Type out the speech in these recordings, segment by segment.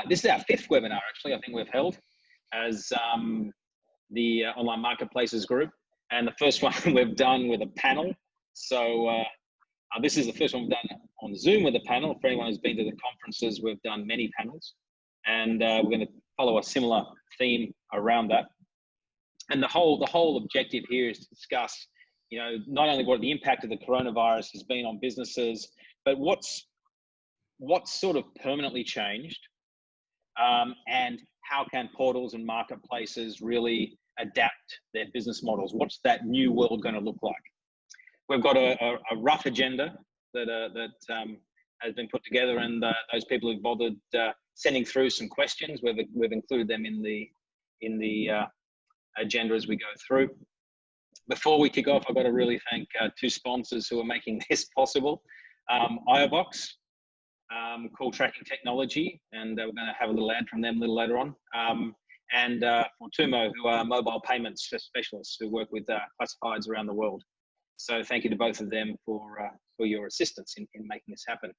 This is our 5th webinar, actually, I think we've held as the Online Marketplaces group. And the first one we've done with a panel. So this is the first one we've done on Zoom with a panel. For anyone who's been to the conferences, we've done many panels. And we're going to follow a similar theme around that. And the whole objective here is to discuss, you know, not only what the impact of the coronavirus has been on businesses, but what's sort of permanently changed, and how can portals and marketplaces really adapt their business models? What's that new world going to look like? We've got a rough agenda that has been put together, and those people who've bothered sending through some questions, we've included them in the agenda as we go through. Before we kick off, I've got to really thank 2 sponsors who are making this possible. iVox, call tracking technology, and we're going to have a little ad from them a little later on. And Fortumo, who are mobile payments specialists who work with classifieds around the world. So thank you to both of them for your assistance in making this happen.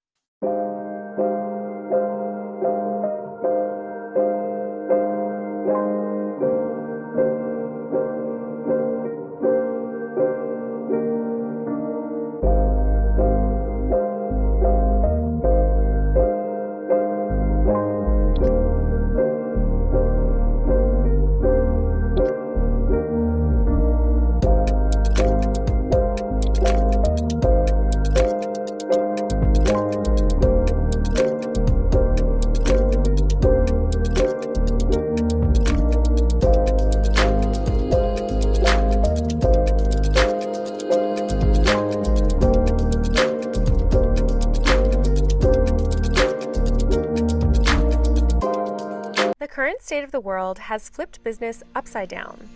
State of the world has flipped business upside down.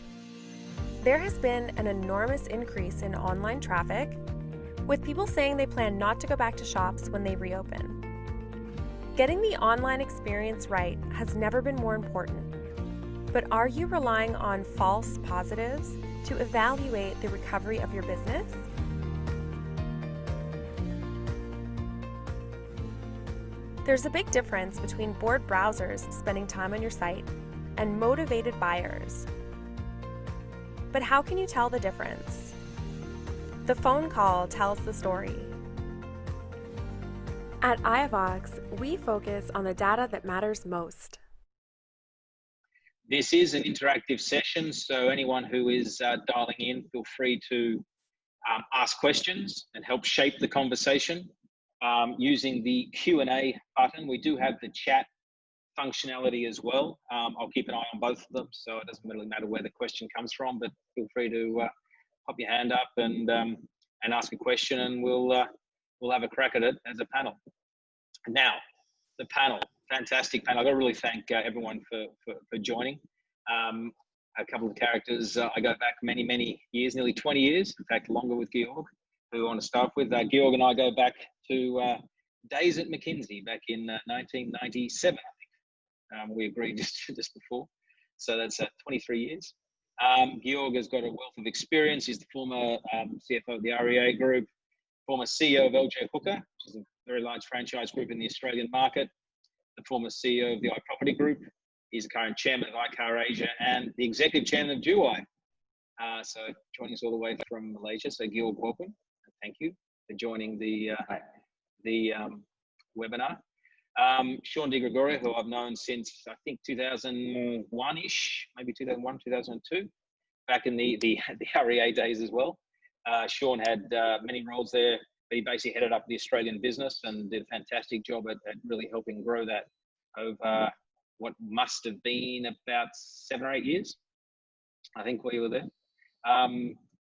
There has been an enormous increase in online traffic, with people saying they plan not to go back to shops when they reopen. Getting the online experience right has never been more important. But are you relying on false positives to evaluate the recovery of your business? There's a big difference between bored browsers spending time on your site and motivated buyers. But how can you tell the difference? The phone call tells the story. At iVox, we focus on the data that matters most. This is an interactive session, so anyone who is dialing in, feel free to ask questions and help shape the conversation. Using the Q&A button. We do have the chat functionality as well. I'll keep an eye on both of them, so it doesn't really matter where the question comes from, but feel free to pop your hand up and ask a question, and we'll have a crack at it as a panel. Now, the panel, fantastic panel. I've got to really thank everyone for joining. A couple of characters, I go back many years, nearly 20 years, in fact, longer with Georg, who I want to start with. Georg and I go back to days at McKinsey back in 1997, I think. We agreed just before. So that's 23 years. Georg has got a wealth of experience. He's the former CFO of the REA Group, former CEO of LJ Hooker, which is a very large franchise group in the Australian market, the former CEO of the iProperty Group. He's the current chairman of iCar Asia and the executive chairman of Juwai. So joining us all the way from Malaysia. So Georg, welcome. Thank you for joining the webinar. Shaun di Gregorio, who I've known since I think 2001-ish, maybe 2001, 2002, back in the REA days as well. Shaun had many roles there, but he basically headed up the Australian business and did a fantastic job at really helping grow that over what must have been about 7 or 8 years, I think, while you were there.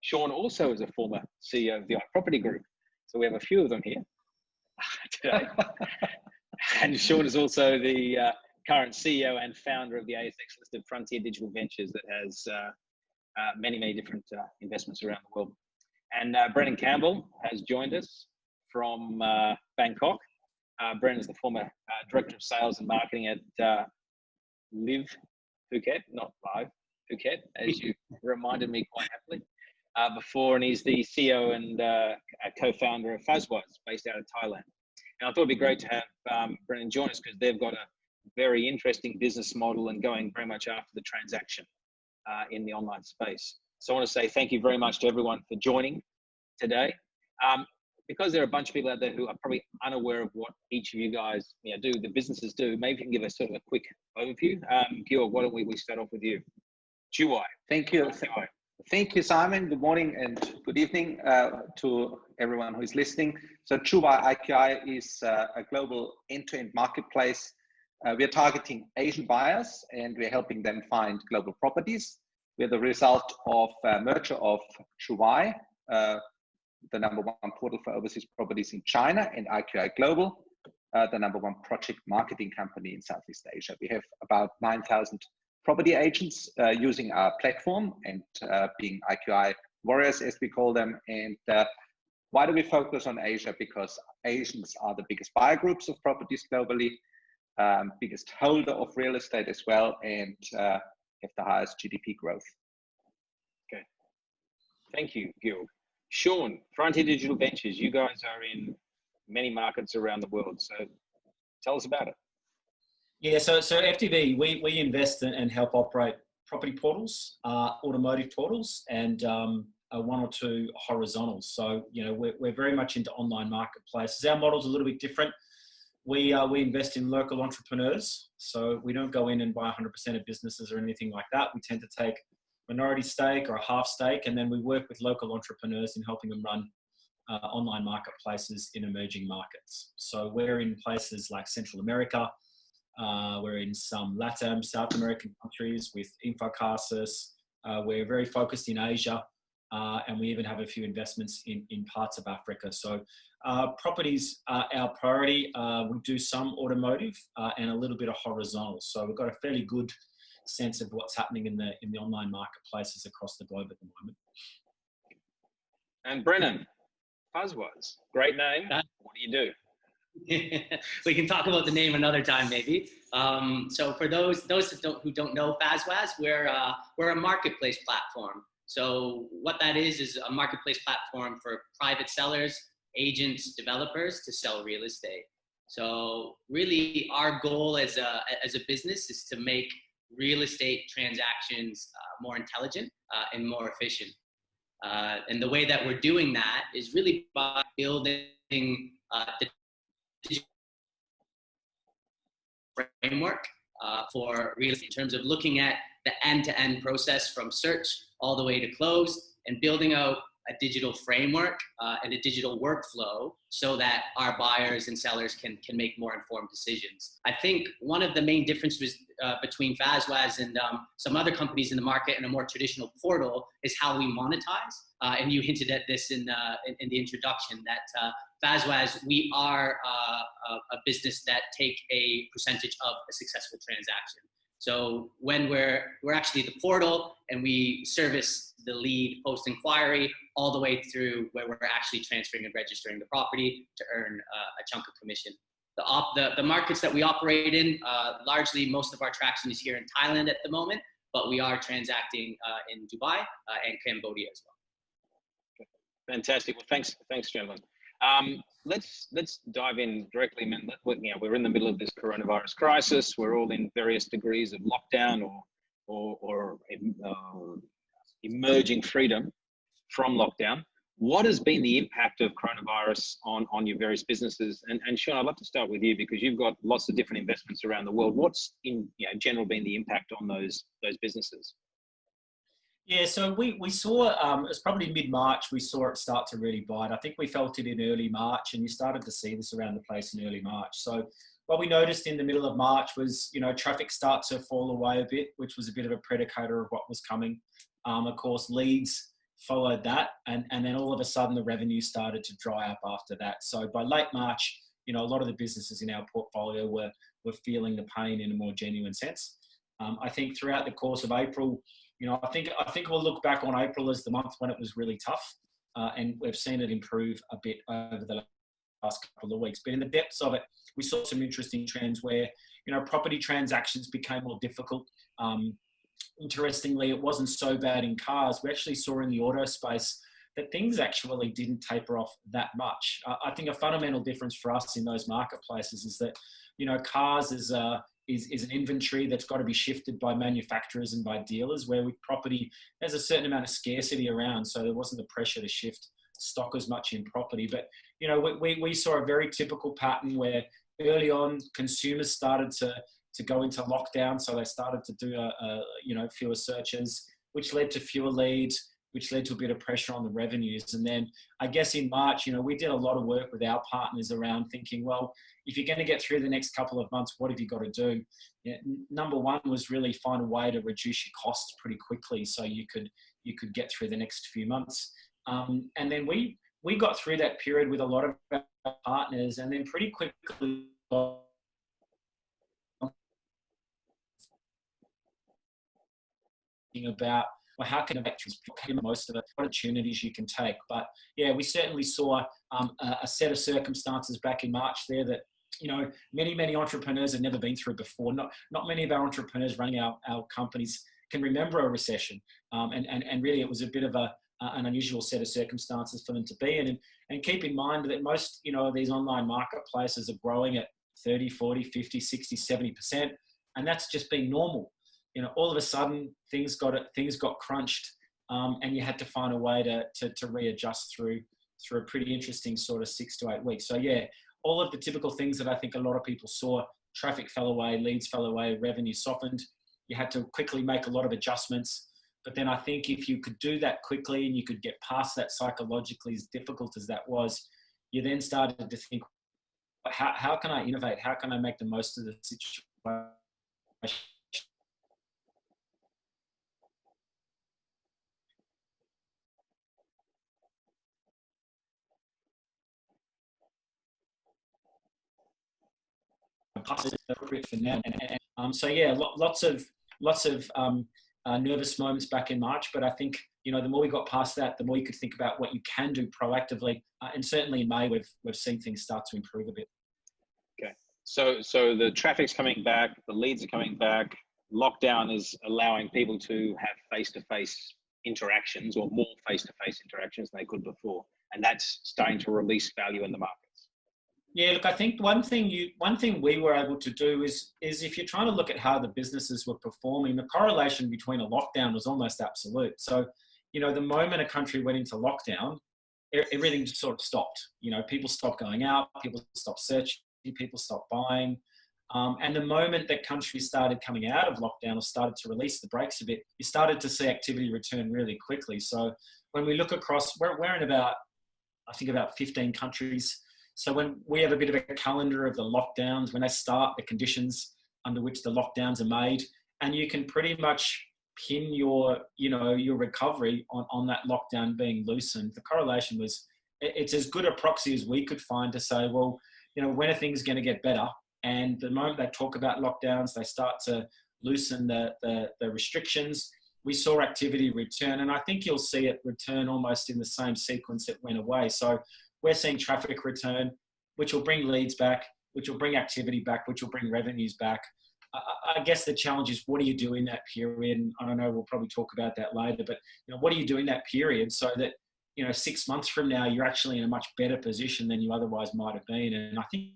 Shaun also is a former CEO of the iProperty Group. So we have a few of them here today. And Shaun is also the current CEO and founder of the ASX-listed Frontier Digital Ventures that has many different investments around the world. And Brennan Campbell has joined us from Bangkok. Brennan is the former Director of Sales and Marketing at Live Phuket, not Live Phuket, as you reminded me quite happily. Before, and he's the CEO and co-founder of FazWaz, based out of Thailand. And I thought it'd be great to have Brennan join us because they've got a very interesting business model and going very much after the transaction in the online space. So I want to say thank you very much to everyone for joining today. Because there are a bunch of people out there who are probably unaware of what each of you guys do, the businesses do, maybe you can give us sort of a quick overview. Georg, why don't we start off with you? Juwai. Thank you. Thank you, Simon. Good morning and good evening to everyone who is listening. So Juwai IQI is a global end-to-end marketplace. We are targeting Asian buyers and we're helping them find global properties. We're the result of a merger of Juwai, the #1 portal for overseas properties in China, and IQI Global, the #1 project marketing company in Southeast Asia. We have about 9,000 property agents using our platform and being IQI warriors, as we call them. And why do we focus on Asia? Because Asians are the biggest buyer groups of properties globally, biggest holder of real estate as well, and have the highest GDP growth. Okay, thank you, Georg. Shaun, Frontier Digital Ventures, you guys are in many markets around the world, so tell us about it. Yeah, so FDV, we invest in and help operate property portals, automotive portals, and 1 or 2 horizontals. So, we're very much into online marketplaces. Our model's a little bit different. We invest in local entrepreneurs, so we don't go in and buy 100% of businesses or anything like that. We tend to take minority stake or a half stake, and then we work with local entrepreneurs in helping them run online marketplaces in emerging markets. So we're in places like Central America, we're in some LATAM, South American countries with Infocasis. We're very focused in Asia, and we even have a few investments in parts of Africa. So properties are our priority. We do some automotive and a little bit of horizontal. So we've got a fairly good sense of what's happening in the online marketplaces across the globe at the moment. And Brennan, FazWaz, great name. What do you do? We can talk about the name another time, maybe. So for those who don't know FazWaz, we're a marketplace platform. So what that is a marketplace platform for private sellers, agents, developers to sell real estate. So really, our goal as a business is to make real estate transactions more intelligent and more efficient. And the way that we're doing that is really by building the framework for real estate in terms of looking at the end-to-end process from search all the way to close, and building out a digital framework and a digital workflow so that our buyers and sellers can make more informed decisions. I think one of the main differences between FazWaz and some other companies in the market and a more traditional portal is how we monetize. And you hinted at this in the introduction that FazWaz, we are a business that take a percentage of a successful transaction. So when we're actually the portal and we service the lead post inquiry all the way through where we're actually transferring and registering the property to earn a chunk of commission. The markets that we operate in, largely most of our traction is here in Thailand at the moment, but we are transacting in Dubai and Cambodia as well. Fantastic. Well, thanks, gentlemen. Let's dive in directly. Man, we're in the middle of this coronavirus crisis. We're all in various degrees of lockdown or emerging freedom from lockdown. What has been the impact of coronavirus on your various businesses? And Shaun, I'd love to start with you because you've got lots of different investments around the world. What's in general been the impact on those businesses? Yeah, so we saw, it was probably mid-March, we saw it start to really bite. I think we felt it in early March, and you started to see this around the place in early March. So what we noticed in the middle of March was, traffic start to fall away a bit, which was a bit of a predicator of what was coming. Of course, leads followed that, and then all of a sudden the revenue started to dry up after that. So by late March, a lot of the businesses in our portfolio were feeling the pain in a more genuine sense. I think throughout the course of April, I think we'll look back on April as the month when it was really tough, and we've seen it improve a bit over the last couple of weeks. But in the depths of it, we saw some interesting trends where, property transactions became more difficult. Interestingly, it wasn't so bad in cars. We actually saw in the auto space that things actually didn't taper off that much. I think a fundamental difference for us in those marketplaces is that, cars is is an inventory that's got to be shifted by manufacturers and by dealers, where with property, there's a certain amount of scarcity around. So there wasn't the pressure to shift stock as much in property. But, you know, we saw a very typical pattern where early on consumers started to go into lockdown. So they started to do, you know, fewer searches, which led to fewer leads, which led to a bit of pressure on the revenues. And then I guess in March, you know, we did a lot of work with our partners around thinking, well, if you're going to get through the next couple of months, what have you got to do? Yeah, number one was really find a way to reduce your costs pretty quickly so you could get through the next few months. And then we got through that period with a lot of our partners, and then pretty quickly about, well, how can investors make the most of the opportunities you can take? But yeah, we certainly saw a set of circumstances back in March there that, you know, many entrepreneurs have never been through before. Not many of our entrepreneurs running our companies can remember a recession. And really it was a bit of an unusual set of circumstances for them to be in. And keep in mind that most, you know, these online marketplaces are growing at 30, 40, 50, 60, 70%. And that's just been normal. You know, all of a sudden things got crunched, and you had to find a way to readjust through a pretty interesting sort of 6 to 8 weeks. So yeah, all of the typical things that I think a lot of people saw: traffic fell away, leads fell away, revenue softened. You had to quickly make a lot of adjustments. But then I think if you could do that quickly and you could get past that psychologically, as difficult as that was, you then started to think, how can I innovate? How can I make the most of the situation? Appropriate for now. So yeah, lots of nervous moments back in March, but I think, you know, the more we got past that, the more you could think about what you can do proactively. And certainly in May, we've seen things start to improve a bit. Okay, so the traffic's coming back, the leads are coming back. Lockdown is allowing people to have face-to-face interactions, or more face-to-face interactions than they could before, and that's starting to release value in the markets. Yeah, look, I think one thing we were able to do is if you're trying to look at how the businesses were performing, the correlation between a lockdown was almost absolute. So, you know, the moment a country went into lockdown, everything just sort of stopped. You know, people stopped going out, people stopped searching, people stopped buying. And the moment that countries started coming out of lockdown or started to release the brakes a bit, you started to see activity return really quickly. So when we look across, we're in about 15 countries. So when we have a bit of a calendar of the lockdowns, when they start, the conditions under which the lockdowns are made, and you can pretty much pin your recovery on that lockdown being loosened. The correlation it's as good a proxy as we could find to say, well, you know, when are things going to get better? And the moment they talk about lockdowns, they start to loosen the restrictions. We saw activity return, and I think you'll see it return almost in the same sequence it went away. So we're seeing traffic return, which will bring leads back, which will bring activity back, which will bring revenues back. I guess the challenge is, what do you do in that period? And I don't know, we'll probably talk about that later, but, you know, what do you do in that period so that, you know, 6 months from now, you're actually in a much better position than you otherwise might have been? And I think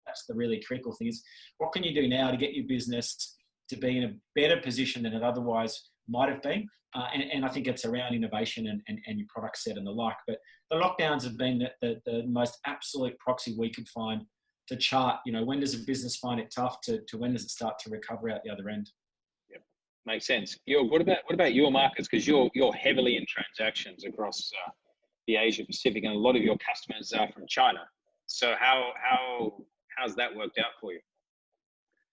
that's the really critical thing, is what can you do now to get your business to be in a better position than it otherwise might have been? And I think it's around innovation and your product set and the like. But the lockdowns have been the most absolute proxy we could find to chart, you know, when does a business find it tough to when does it start to recover out the other end? Yep, makes sense. Georg, what about your markets? Because you're heavily in transactions across the Asia Pacific, and a lot of your customers are from China. So how's that worked out for you?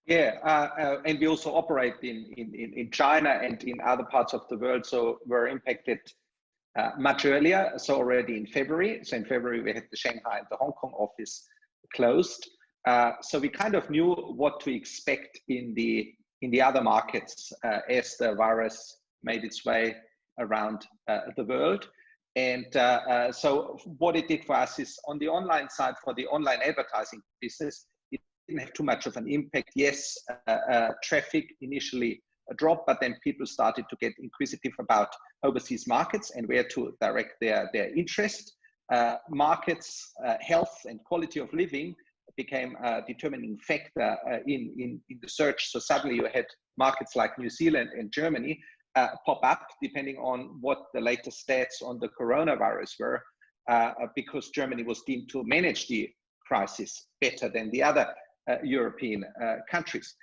Yeah, and we also operate in China and in other parts of the world, so we're impacted much earlier. So already in February. So in February we had the Shanghai and the Hong Kong office closed. So we kind of knew what to expect in the other markets as the virus made its way around the world. And so what it did for us is, on the online side, for the online advertising business, didn't have too much of an impact. Yes, traffic initially dropped, but then people started to get inquisitive about overseas markets and where to direct their interest. Markets, health and quality of living became a determining factor in the search. So suddenly you had markets like New Zealand and Germany pop up, depending on what the latest stats on the coronavirus were, because Germany was deemed to manage the crisis better than the other European countries.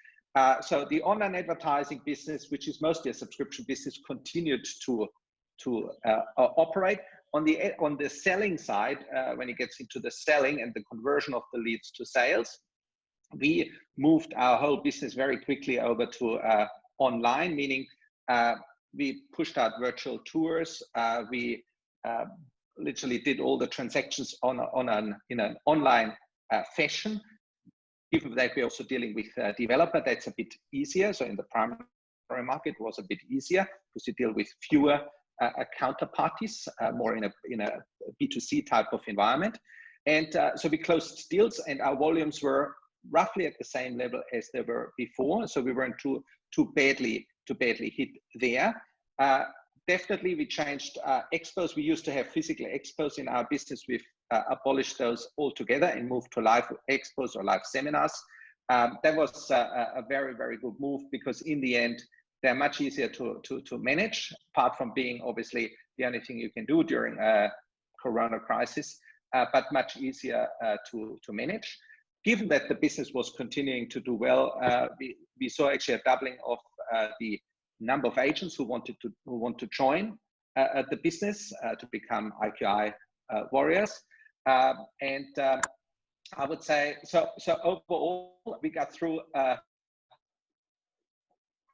So the online advertising business, which is mostly a subscription business, continued to operate. On the selling side, when it gets into the selling and the conversion of the leads to sales, we moved our whole business very quickly over to online, meaning we pushed out virtual tours. We literally did all the transactions in an online fashion. Given that we're also dealing with a developer, that's a bit easier. So in the primary market, it was a bit easier because you deal with fewer counterparties, more in a B2C type of environment. And so we closed deals, and our volumes were roughly at the same level as they were before. So we weren't too badly hit there. Definitely, we changed expos. We used to have physical expos in our business. We've abolished those altogether and moved to live expos or live seminars. That was a very, very good move, because in the end, they're much easier to manage, apart from being obviously the only thing you can do during a corona crisis, but much easier to manage. Given that the business was continuing to do well, we saw actually a doubling of the number of agents who want to join the business to become IQI warriors. And I would say, so overall, we got through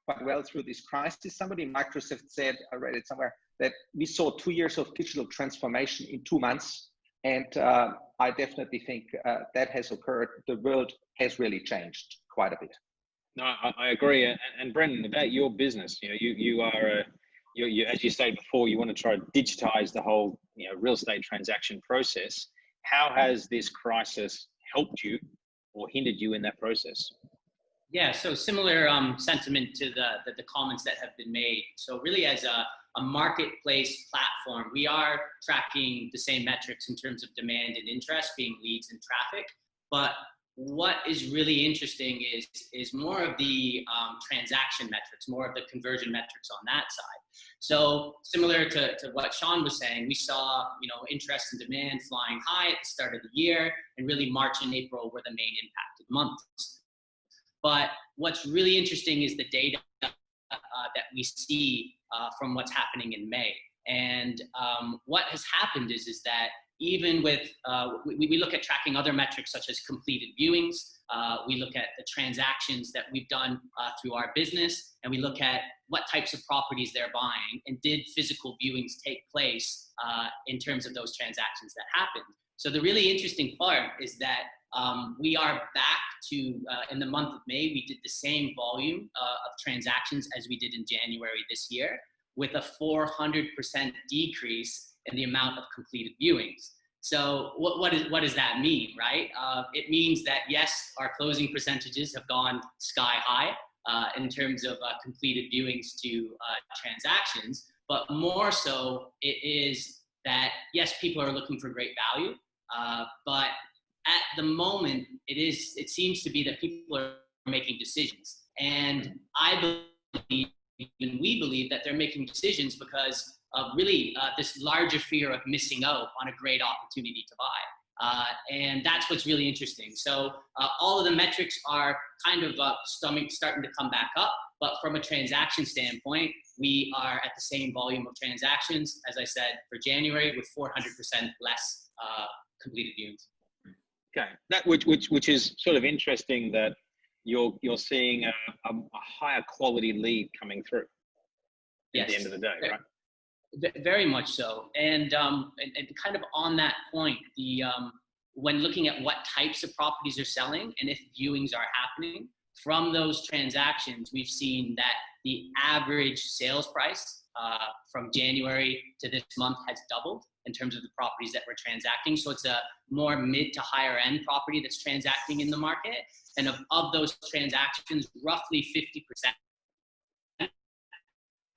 quite well through this crisis. Somebody in Microsoft said, I read it somewhere, that we saw 2 years of digital transformation in 2 months. And I definitely think that has occurred. The world has really changed quite a bit. No, I agree. And Brennan, about your business, you are, as you said before, you want to try to digitize the whole, real estate transaction process. How has this crisis helped you or hindered you in that process? Yeah, so similar sentiment to the comments that have been made. So really, as a marketplace platform, we are tracking the same metrics in terms of demand and interest, being leads and traffic. But what is really interesting is more of the transaction metrics, more of the conversion metrics on that side. So similar to what Shaun was saying, we saw interest and demand flying high at the start of the year, and really March and April were the main impacted months. But what's really interesting is the data that we see from what's happening in May. And what has happened is that even with, we look at tracking other metrics such as completed viewings, we look at the transactions that we've done through our business, and we look at what types of properties they're buying, and did physical viewings take place in terms of those transactions that happened. So the really interesting part is that we are back to, in the month of May, we did the same volume of transactions as we did in January this year, with a 400% decrease in the amount of completed viewings. So what does that mean, right? It means that yes, our closing percentages have gone sky high in terms of completed viewings to transactions, but more so it is that yes, people are looking for great value, but at the moment it seems to be that people are making decisions, and I believe, and we believe, that they're making decisions because of really this larger fear of missing out on a great opportunity to buy. And that's what's really interesting. So all of the metrics are kind of starting to come back up, but from a transaction standpoint, we are at the same volume of transactions, as I said, for January, with 400% less completed viewings. Okay, that which is sort of interesting that you're seeing a higher quality lead coming through at the end of the day, right? Very much so. And kind of on that point, when looking at what types of properties are selling and if viewings are happening, from those transactions, we've seen that the average sales price from January to this month has doubled in terms of the properties that we're transacting. So it's a more mid to higher end property that's transacting in the market. And of those transactions, roughly 50%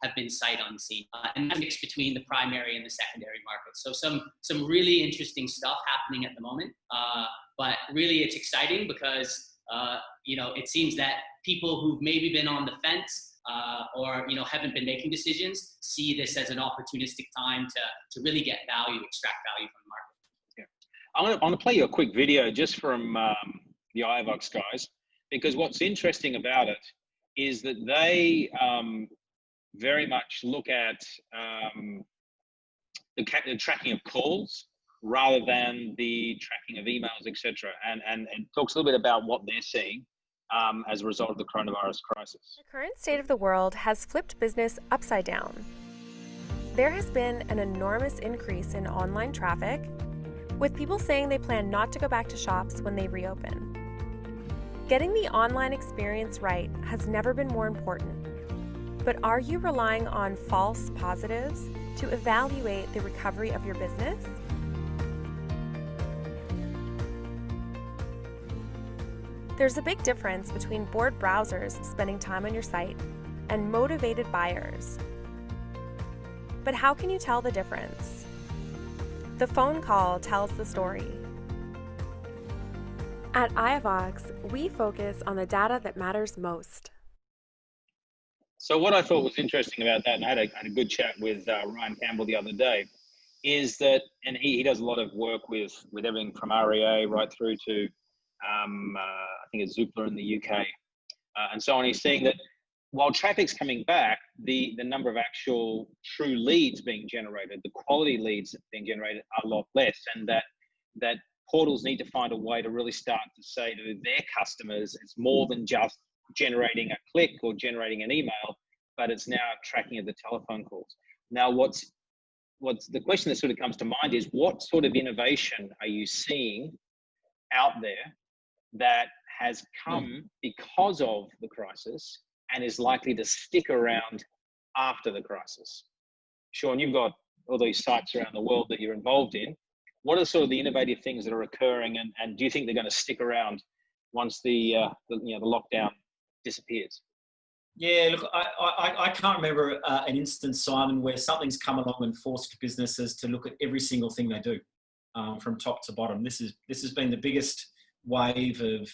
have been sight unseen, and that's mixed between the primary and the secondary markets. So some really interesting stuff happening at the moment. but really it's exciting because, it seems that people who've maybe been on the fence or haven't been making decisions see this as an opportunistic time to really get value, extract value from the market. Yeah. I'm going to play you a quick video just from the iVox guys, because what's interesting about it is that they very much look at the tracking of calls rather than the tracking of emails, etc. And talks a little bit about what they're seeing as a result of the coronavirus crisis. The current state of the world has flipped business upside down. There has been an enormous increase in online traffic, with people saying they plan not to go back to shops when they reopen. Getting the online experience right has never been more important. But are you relying on false positives to evaluate the recovery of your business? There's a big difference between bored browsers spending time on your site and motivated buyers. But how can you tell the difference? The phone call tells the story. At iVox, we focus on the data that matters most. So what I thought was interesting about that, and I had a good chat with Brennan Campbell the other day, is that, and he does a lot of work with everything from REA right through to I think it's Zoopla in the UK, and so on. He's saying that while traffic's coming back, the number of actual true leads being generated, the quality leads being generated are a lot less, and that portals need to find a way to really start to say to their customers, it's more than just generating a click or generating an email, but it's now tracking of the telephone calls. Now, what's the question that sort of comes to mind is, what sort of innovation are you seeing out there that has come because of the crisis and is likely to stick around after the crisis? Shaun, you've got all these sites around the world that you're involved in. What are sort of the innovative things that are occurring, and do you think they're going to stick around once the lockdown disappears? Yeah, look, I can't remember an instance, Simon, where something's come along and forced businesses to look at every single thing they do from top to bottom. This has been the biggest wave of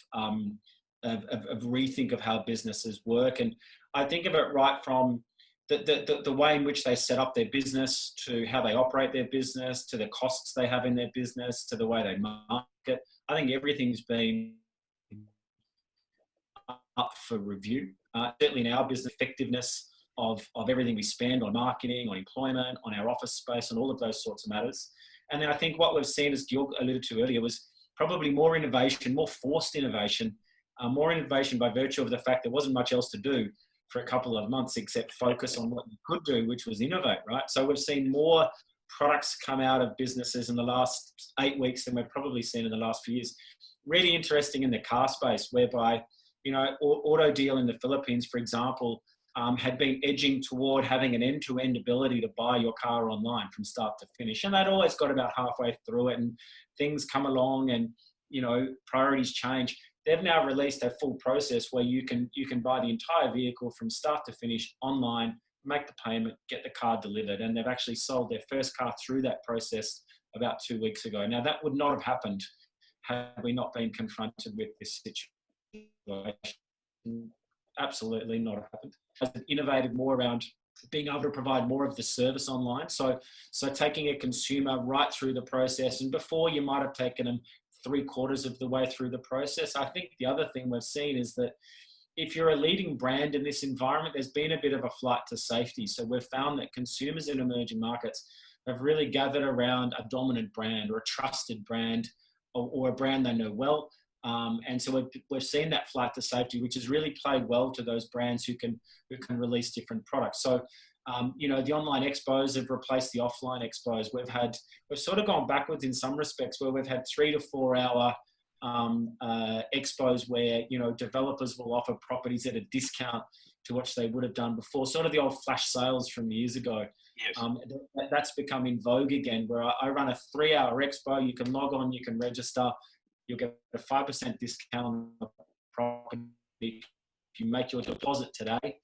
rethink of how businesses work, and I think of it right from the way in which they set up their business, to how they operate their business, to the costs they have in their business, to the way they market. I think everything's been up for review. Certainly in our business, effectiveness of everything we spend on marketing, on employment, on our office space, and all of those sorts of matters. And then I think what we've seen, as Georg alluded to earlier, was probably more innovation, more forced innovation, more innovation by virtue of the fact there wasn't much else to do for a couple of months except focus on what you could do, which was innovate, right? So we've seen more products come out of businesses in the last 8 weeks than we've probably seen in the last few years. Really interesting in the car space, whereby, Auto Deal in the Philippines, for example, had been edging toward having an end-to-end ability to buy your car online from start to finish. And they'd always got about halfway through it, and things come along and, priorities change. They've now released a full process where you can buy the entire vehicle from start to finish online, make the payment, get the car delivered. And they've actually sold their first car through that process about 2 weeks ago. Now, that would not have happened had we not been confronted with this situation. Absolutely not have happened. Has innovated more around being able to provide more of the service online. So taking a consumer right through the process, and before you might have taken them 3/4 of the way through the process. I think the other thing we've seen is that if you're a leading brand in this environment, there's been a bit of a flight to safety. So we've found that consumers in emerging markets have really gathered around a dominant brand or a trusted brand or a brand they know well. And so we've seen that flight to safety, which has really played well to those brands who can release different products. So, the online expos have replaced the offline expos. We've sort of gone backwards in some respects, where we've had 3 to 4 hour expos where, developers will offer properties at a discount to what they would have done before. Sort of the old flash sales from years ago. Yes. That's become in vogue again, where I run a 3-hour expo. You can log on, you can register. You'll get a 5% discount on the property if you make your deposit today.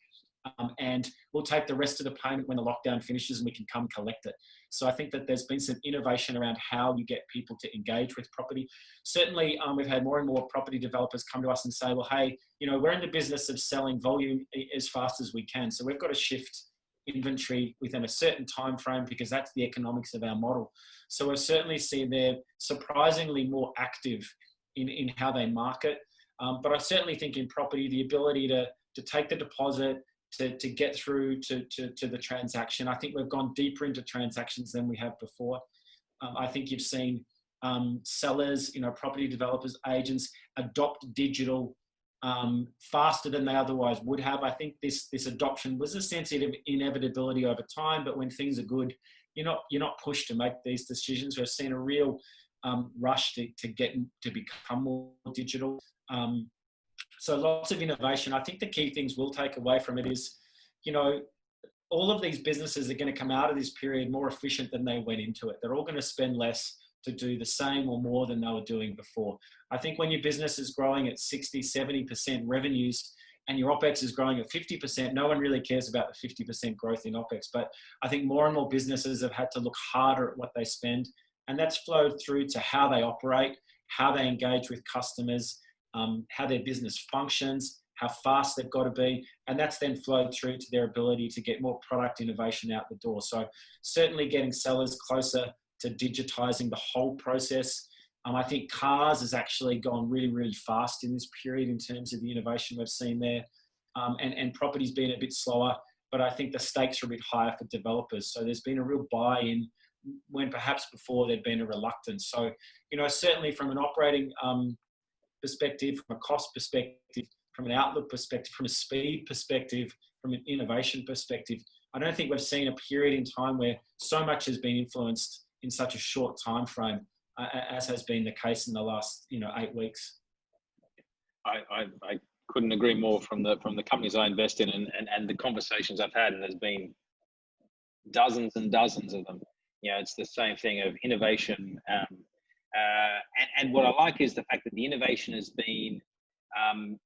and we'll take the rest of the payment when the lockdown finishes and we can come collect it. So I think that there's been some innovation around how you get people to engage with property. Certainly, we've had more and more property developers come to us and say, well, hey, you know, we're in the business of selling volume as fast as we can. So we've got to shift inventory within a certain time frame because that's the economics of our model. So we've certainly seen they're surprisingly more active in how they market. But I certainly think in property, the ability to take the deposit, to get through to the transaction. I think we've gone deeper into transactions than we have before. I think you've seen sellers, you know, property developers, agents adopt digital faster than they otherwise would have. I think this adoption was a sense of inevitability over time, but when things are good, you're not pushed to make these decisions. We've seen a real rush to become more digital. So lots of innovation. I think the key things we'll take away from it is, you know, all of these businesses are going to come out of this period more efficient than they went into it. They're all going to spend less to do the same or more than they were doing before. I think when your business is growing at 60, 70% revenues and your OPEX is growing at 50%, no one really cares about the 50% growth in OPEX. But I think more and more businesses have had to look harder at what they spend. And that's flowed through to how they operate, how they engage with customers, how their business functions, how fast they've got to be. And that's then flowed through to their ability to get more product innovation out the door. So certainly getting sellers closer to digitizing the whole process. I think cars has actually gone really, really fast in this period in terms of the innovation we've seen there. And property's been a bit slower, but I think the stakes are a bit higher for developers. So there's been a real buy-in when perhaps before there'd been a reluctance. So, you know, certainly from an operating perspective, from a cost perspective, from an outlook perspective, from a speed perspective, from an innovation perspective, I don't think we've seen a period in time where so much has been influenced in such a short time frame as has been the case in the last, you know, 8 weeks. I couldn't agree more from the companies I invest in and the conversations I've had, and there's been dozens and dozens of them. You know, it's the same thing of innovation. And what I like is the fact that the innovation has been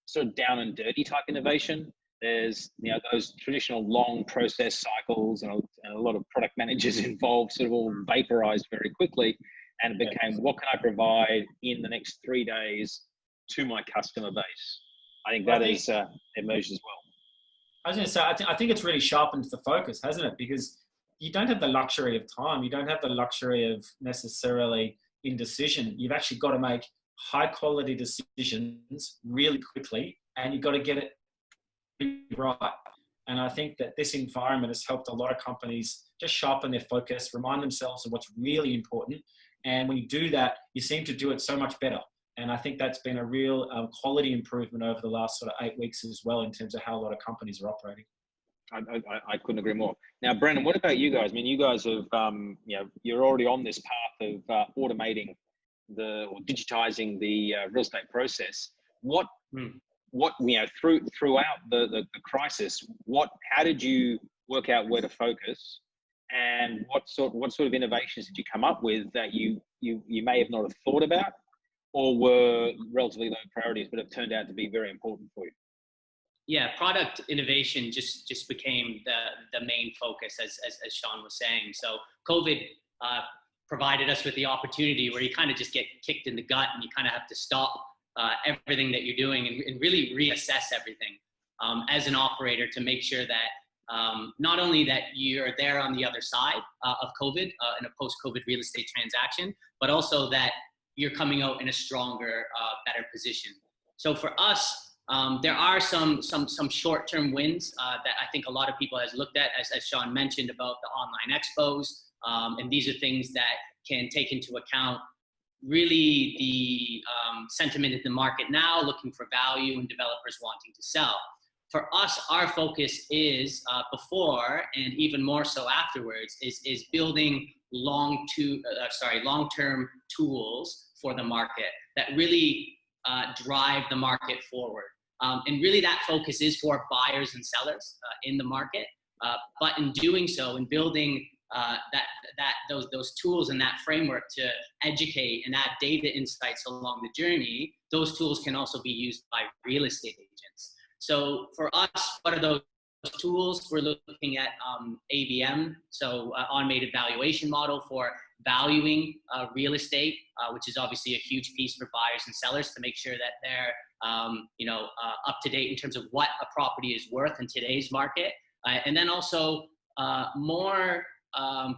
sort of down and dirty type innovation. There's, you know, those traditional long process cycles and a lot of product managers involved sort of all vaporized very quickly, and it became, what can I provide in the next 3 days to my customer base? I think that is emerged as well. I was going to say, I think it's really sharpened the focus, hasn't it? Because you don't have the luxury of time. You don't have the luxury of necessarily indecision. You've actually got to make high quality decisions really quickly, and you've got to get it right. And I think that this environment has helped a lot of companies just sharpen their focus, remind themselves of what's really important. And when you do that, you seem to do it so much better. And I think that's been a real quality improvement over the last sort of 8 weeks as well, in terms of how a lot of companies are operating. I couldn't agree more. Now, Brennan, what about you guys? I mean, you guys have, you know, you're already on this path of automating or digitizing the real estate process. What you know, throughout the crisis, how did you work out where to focus, and what sort of innovations did you come up with that you may have not have thought about, or were relatively low priorities but have turned out to be very important for you? Yeah, product innovation just became the main focus, as Shaun was saying. So COVID provided us with the opportunity where you kind of just get kicked in the gut, and you kind of have to stop everything that you're doing and really reassess everything as an operator, to make sure that not only that you're there on the other side of COVID in a post-COVID real estate transaction, but also that you're coming out in a stronger, better position. So for us, there are some short-term wins that I think a lot of people has looked at, as Shaun mentioned, about the online expos. And these are things that can take into account really the sentiment in the market now, looking for value, and developers wanting to sell. For us, our focus is before, and even more so afterwards, is building long-term tools for the market that really drive the market forward. And really that focus is for buyers and sellers in the market. But in doing so, in building those tools and that framework to educate and add data insights along the journey, those tools can also be used by real estate agents. So for us, what are those tools, we're looking at AVM, so automated valuation model for valuing real estate, which is obviously a huge piece for buyers and sellers to make sure that they're up to date in terms of what a property is worth in today's market. And then also more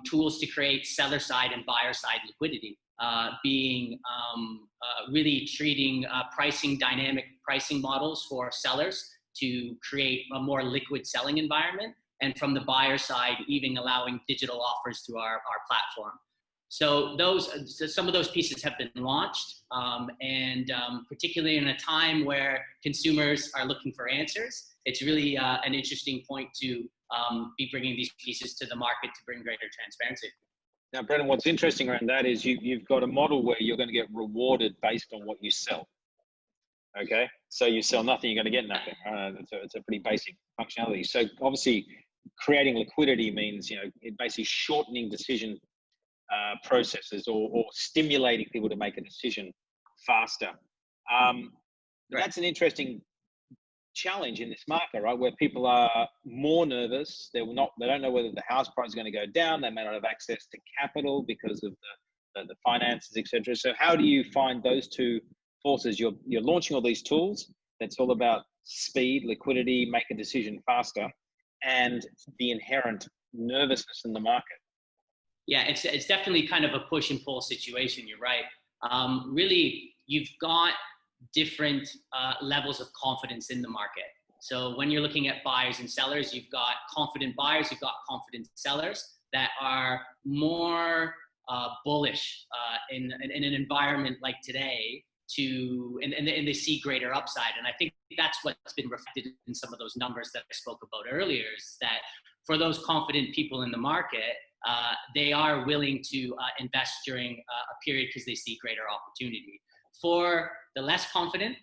tools to create seller side and buyer side liquidity, being really treating dynamic pricing models for sellers to create a more liquid selling environment. And from the buyer side, even allowing digital offers to our platform. So some of those pieces have been launched, and particularly in a time where consumers are looking for answers, it's really an interesting point to be bringing these pieces to the market to bring greater transparency. Now, Brennan, what's interesting around that is you've got a model where you're going to get rewarded based on what you sell. Okay, so you sell nothing, you're going to get nothing. It's a pretty basic functionality. So obviously, creating liquidity means basically shortening decision processes or stimulating people to make a decision faster. That's an interesting challenge in this market, right? Where people are more nervous. They don't know whether the house price is going to go down. They may not have access to capital because of the finances, etc. So how do you find those two forces? You're launching all these tools. That's all about speed, liquidity, make a decision faster, and the inherent nervousness in the market. Yeah, it's definitely kind of a push and pull situation. You're right. Really, you've got different levels of confidence in the market. So when you're looking at buyers and sellers, you've got confident buyers, you've got confident sellers that are more bullish in an environment like today, and they see greater upside. And I think that's what's been reflected in some of those numbers that I spoke about earlier, is that for those confident people in the market, they are willing to invest during a period because they see greater opportunity. For the less confident,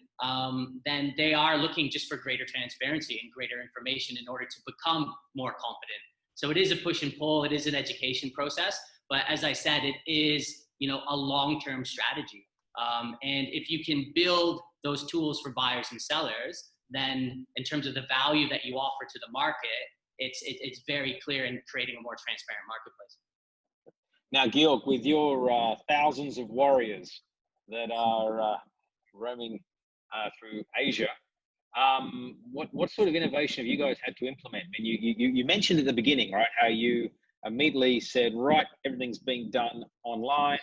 then they are looking just for greater transparency and greater information in order to become more confident. So it is a push and pull. It is an education process. But as I said, it is a long-term strategy. And if you can build those tools for buyers and sellers, then in terms of the value that you offer to the market, it's very clear in creating a more transparent marketplace. Now, Georg, with your thousands of warriors that are roaming through Asia, what sort of innovation have you guys had to implement? I mean, you mentioned at the beginning, right, how you immediately said, right, everything's being done online,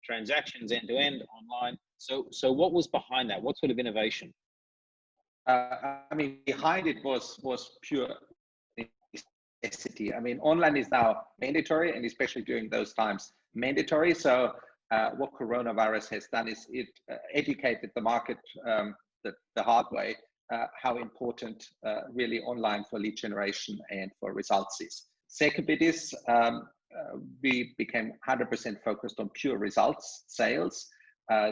transactions end to end online. So what was behind that? What sort of innovation? I mean, behind it was pure necessity. I mean, online is now mandatory, and especially during those times, mandatory. So what coronavirus has done is it educated the market the hard way, how important really online for lead generation and for results is. Second bit is we became 100% focused on pure results, sales.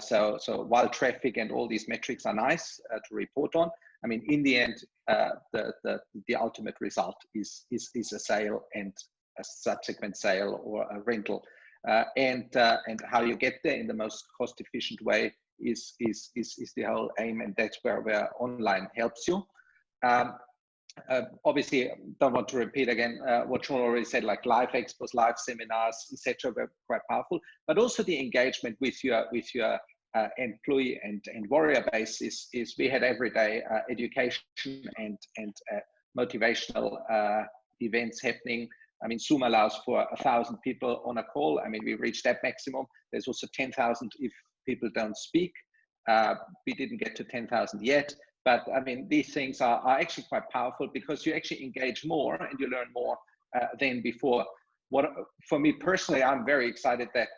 So while traffic and all these metrics are nice to report on, I mean, in the end, the ultimate result is a sale and a subsequent sale or a rental, and how you get there in the most cost-efficient way is the whole aim, and that's where online helps you. Obviously, don't want to repeat again what Shaun already said, like live expos, live seminars, etc. were quite powerful, but also the engagement with your employee and warrior base is we had everyday education and motivational events happening. I mean, Zoom allows for 1,000 people on a call. I mean, we reached that maximum. There's also 10,000 if people don't speak. We didn't get to 10,000 yet. But I mean, these things are actually quite powerful because you actually engage more and you learn more than before. For me personally, I'm very excited that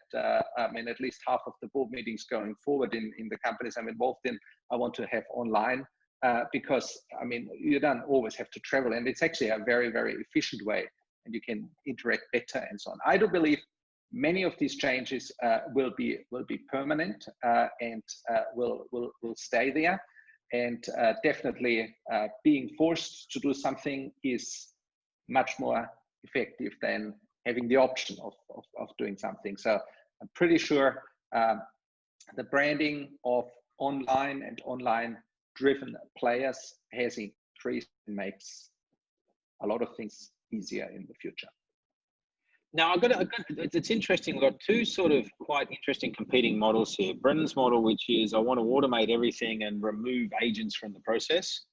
I mean, at least half of the board meetings going forward in the companies I'm involved in, I want to have online because I mean, you don't always have to travel, and it's actually a very, very efficient way, and you can interact better and so on. I do believe many of these changes will be permanent and will stay there. And definitely being forced to do something is much more effective than having the option of doing something. So I'm pretty sure the branding of online and online driven players has increased and makes a lot of things easier in the future. Now, it's interesting. We've got two sort of quite interesting competing models here. Brennan's model, which is I want to automate everything and remove agents from the process.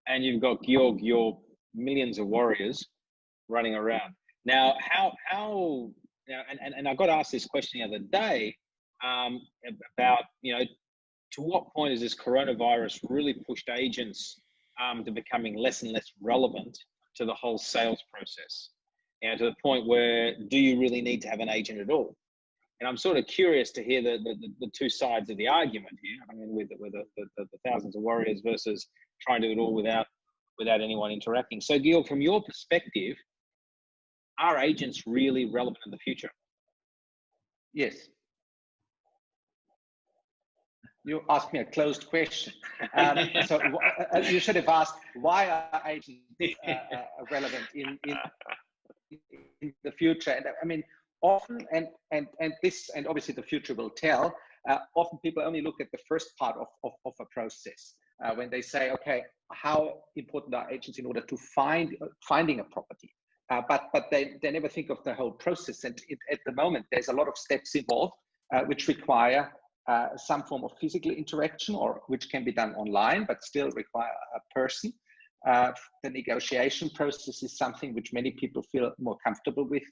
And you've got Georg, your millions of warriors running around. Now, and I got asked this question the other day about, to what point is this coronavirus really pushed agents to becoming less and less relevant to the whole sales process? To the point where, do you really need to have an agent at all? And I'm sort of curious to hear the two sides of the argument here. I mean, with the thousands of warriors versus trying to do it all without anyone interacting. So, Georg, from your perspective, are agents really relevant in the future? Yes. You asked me a closed question. So you should have asked, why are agents relevant in the future? And I mean, often, and obviously the future will tell, often people only look at the first part of a process when they say, okay, how important are agents in order to finding a property? But they never think of the whole process. And at the moment, there's a lot of steps involved which require some form of physical interaction, or which can be done online, but still require a person. The negotiation process is something which many people feel more comfortable with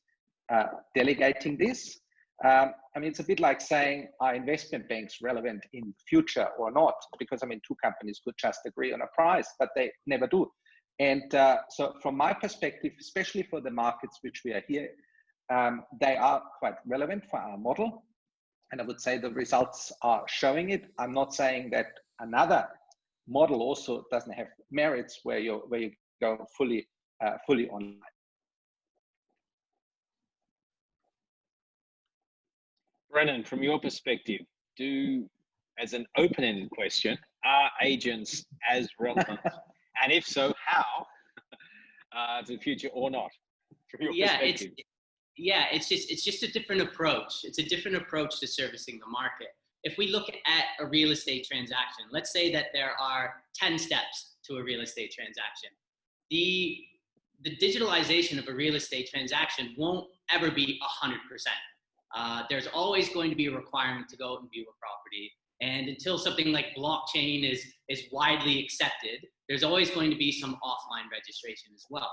delegating this. I mean, it's a bit like saying, are investment banks relevant in the future or not? Because, I mean, two companies could just agree on a price, but they never do. And so from my perspective, especially for the markets which we are here, they are quite relevant for our model. And I would say the results are showing it. I'm not saying that another model also doesn't have merits where you go fully online. Brennan, from your perspective, as an open-ended question, are agents as relevant? And if so, how to the future or not? From your perspective. It's just a different approach. It's a different approach to servicing the market. If we look at a real estate transaction, let's say that there are 10 steps to a real estate transaction. The digitalization of a real estate transaction won't ever be 100%. There's always going to be a requirement to go out and view a property. And until something like blockchain is widely accepted, there's always going to be some offline registration as well.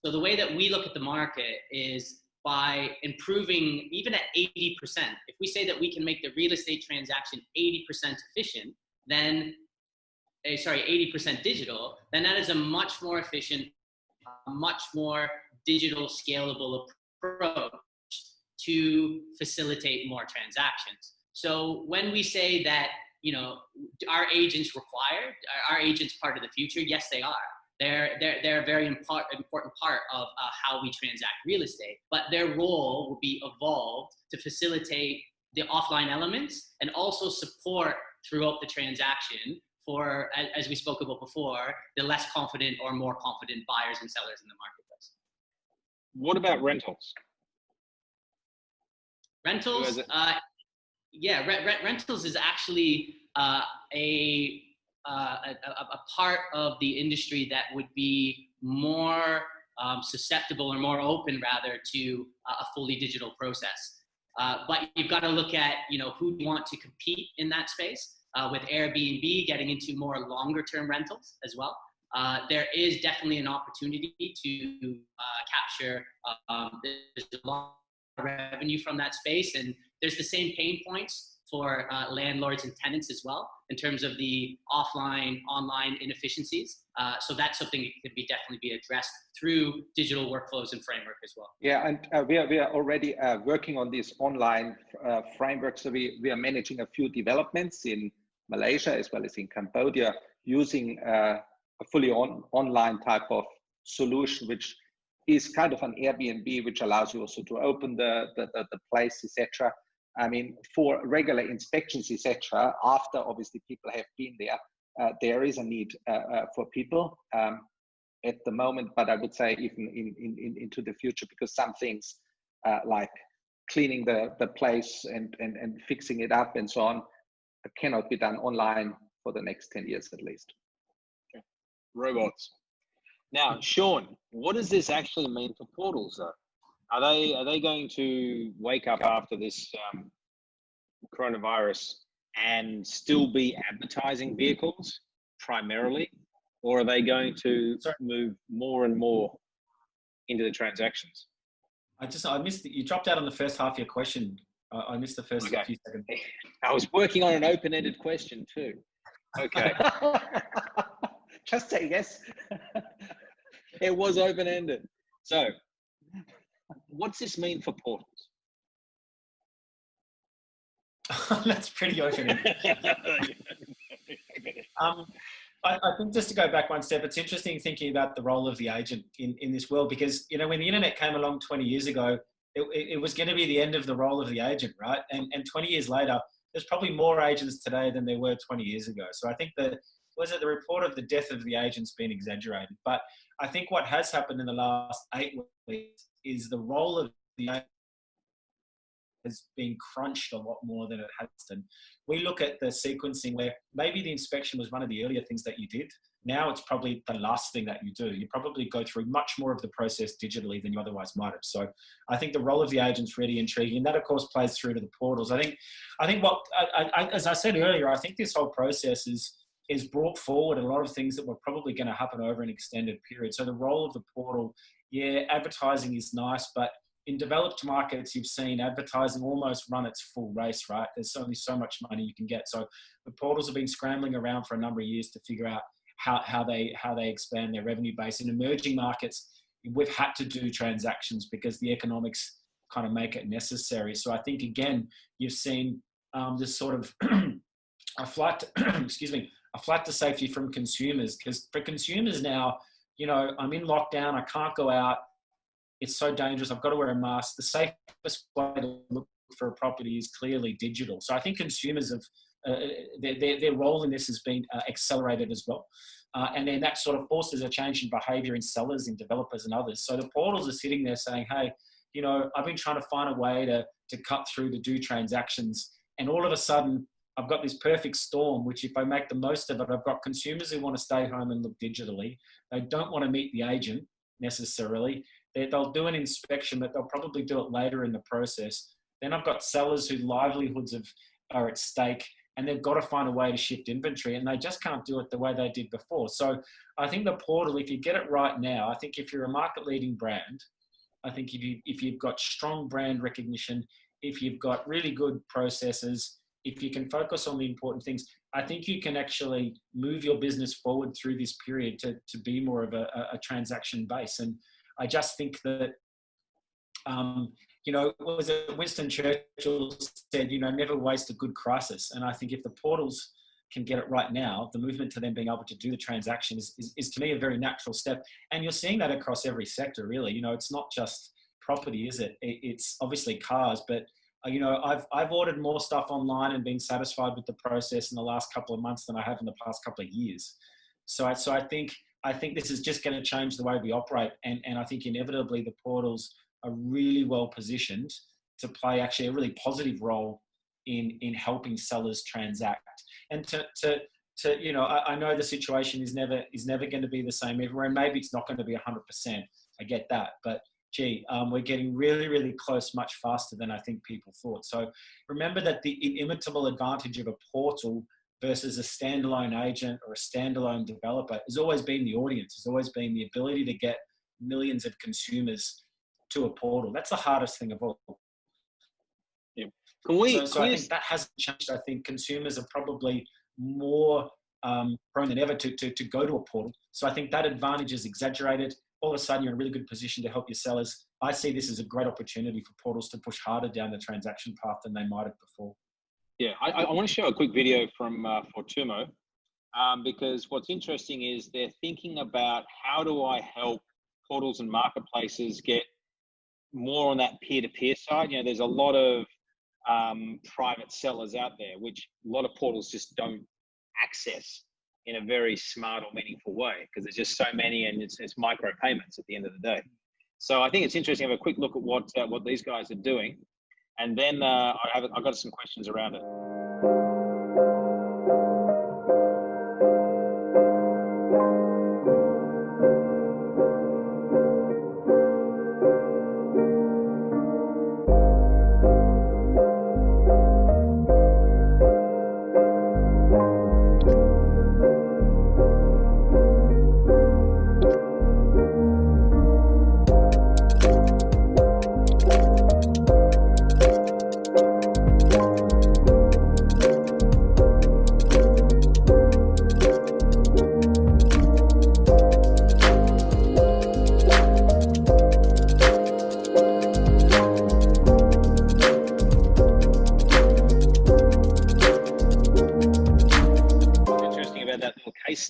So the way that we look at the market is by improving, even at 80%, if we say that we can make the real estate transaction 80% efficient, then, 80% digital, then that is a much more efficient, much more digital scalable approach to facilitate more transactions. So when we say that, are agents required? Are agents part of the future? Yes, they are. They're a very important part of how we transact real estate, but their role will be evolved to facilitate the offline elements and also support throughout the transaction for, as we spoke about before, the less confident or more confident buyers and sellers in the marketplace. What about rentals? Rentals, rentals is actually a part of the industry that would be more susceptible or more open rather to a fully digital process. But you've got to look at, who want to compete in that space with Airbnb getting into more longer term rentals as well. There is definitely an opportunity to capture there's a lot of revenue from that space, and there's the same pain points for landlords and tenants as well in terms of the offline, online inefficiencies. So that's something that could definitely be addressed through digital workflows and framework as well. Yeah, and we are already working on this online framework. So we are managing a few developments in Malaysia as well as in Cambodia using a fully online type of solution, which is kind of an Airbnb, which allows you also to open the place, etc. I mean, for regular inspections, etc., after obviously people have been there, there is a need for people at the moment, but I would say even into the future, because some things like cleaning the place and fixing it up and so on cannot be done online for the next 10 years at least. Okay. Robots. Now, Shaun, what does this actually mean for portals, though? Are they going to wake up after this coronavirus and still be advertising vehicles primarily, or are they going to move more and more into the transactions? I missed you dropped out on the first half of your question. I missed the first few seconds. I was working on an open-ended question too. Okay. Just say yes. It was open-ended. So, what's this mean for portals? That's pretty open-ended. I think just to go back one step, it's interesting thinking about the role of the agent in this world, because, you know, when the internet came along 20 years ago, it was going to be the end of the role of the agent, right? And 20 years later, there's probably more agents today than there were 20 years ago. So I think the report of the death of the agent's been exaggerated. But I think what has happened in the last 8 weeks is the role of the agent has been crunched a lot more than it has done. We look at the sequencing where maybe the inspection was one of the earlier things that you did. Now it's probably the last thing that you do. You probably go through much more of the process digitally than you otherwise might have. So I think the role of the agent's really intriguing. And that, of course, plays through to the portals. I think what, as I said earlier, I think this whole process is brought forward a lot of things that were probably going to happen over an extended period. So the role of the portal, yeah, advertising is nice, but in developed markets, you've seen advertising almost run its full race, right? There's only so much money you can get. So the portals have been scrambling around for a number of years to figure out how they expand their revenue base. In emerging markets, we've had to do transactions because the economics kind of make it necessary. So I think, again, you've seen this sort of a flight to safety from consumers, because for consumers now, you know, I'm in lockdown, I can't go out, it's so dangerous, I've got to wear a mask. The safest way to look for a property is clearly digital. So I think consumers have, their role in this has been accelerated as well. And then that sort of forces a change in behavior in sellers, in developers and others. So the portals are sitting there saying, hey, you know, I've been trying to find a way to cut through to do transactions. And all of a sudden, I've got this perfect storm, which if I make the most of it, I've got consumers who want to stay home and look digitally. They don't want to meet the agent necessarily. They'll do an inspection, but they'll probably do it later in the process. Then I've got sellers whose livelihoods are at stake, and they've got to find a way to shift inventory, and they just can't do it the way they did before. So I think the portal, if you get it right now, I think if you're a market-leading brand, I think if you've got strong brand recognition, if you've got really good processes, if you can focus on the important things, I think you can actually move your business forward through this period to be more of a transaction base. And I just think that, you know, what was it, Winston Churchill said, you know, never waste a good crisis. And I think if the portals can get it right now, the movement to them being able to do the transaction is to me a very natural step. And you're seeing that across every sector, really. You know, it's not just property, is it? It's obviously cars, but you know, I've ordered more stuff online and been satisfied with the process in the last couple of months than I have in the past couple of years. So I think this is just going to change the way we operate. And I think inevitably the portals are really well positioned to play actually a really positive role in helping sellers transact. And to you know, I know the situation is never going to be the same everywhere. And maybe it's not going to be 100%. I get that. But gee, we're getting really, really close much faster than I think people thought. So remember that the inimitable advantage of a portal versus a standalone agent or a standalone developer has always been the audience, has always been the ability to get millions of consumers to a portal. That's the hardest thing of all. Yeah. So I think that hasn't changed. I think consumers are probably more prone than ever to go to a portal. So I think that advantage is exaggerated. All of a sudden, you're in a really good position to help your sellers. I see this as a great opportunity for portals to push harder down the transaction path than they might have before. Yeah, I want to show a quick video from Fortumo, because what's interesting is they're thinking about how do I help portals and marketplaces get more on that peer-to-peer side. You know, there's a lot of private sellers out there, which a lot of portals just don't access in a very smart or meaningful way, because there's just so many, and it's micro payments at the end of the day. So I think it's interesting to have a quick look at what these guys are doing, and then I've got some questions around it.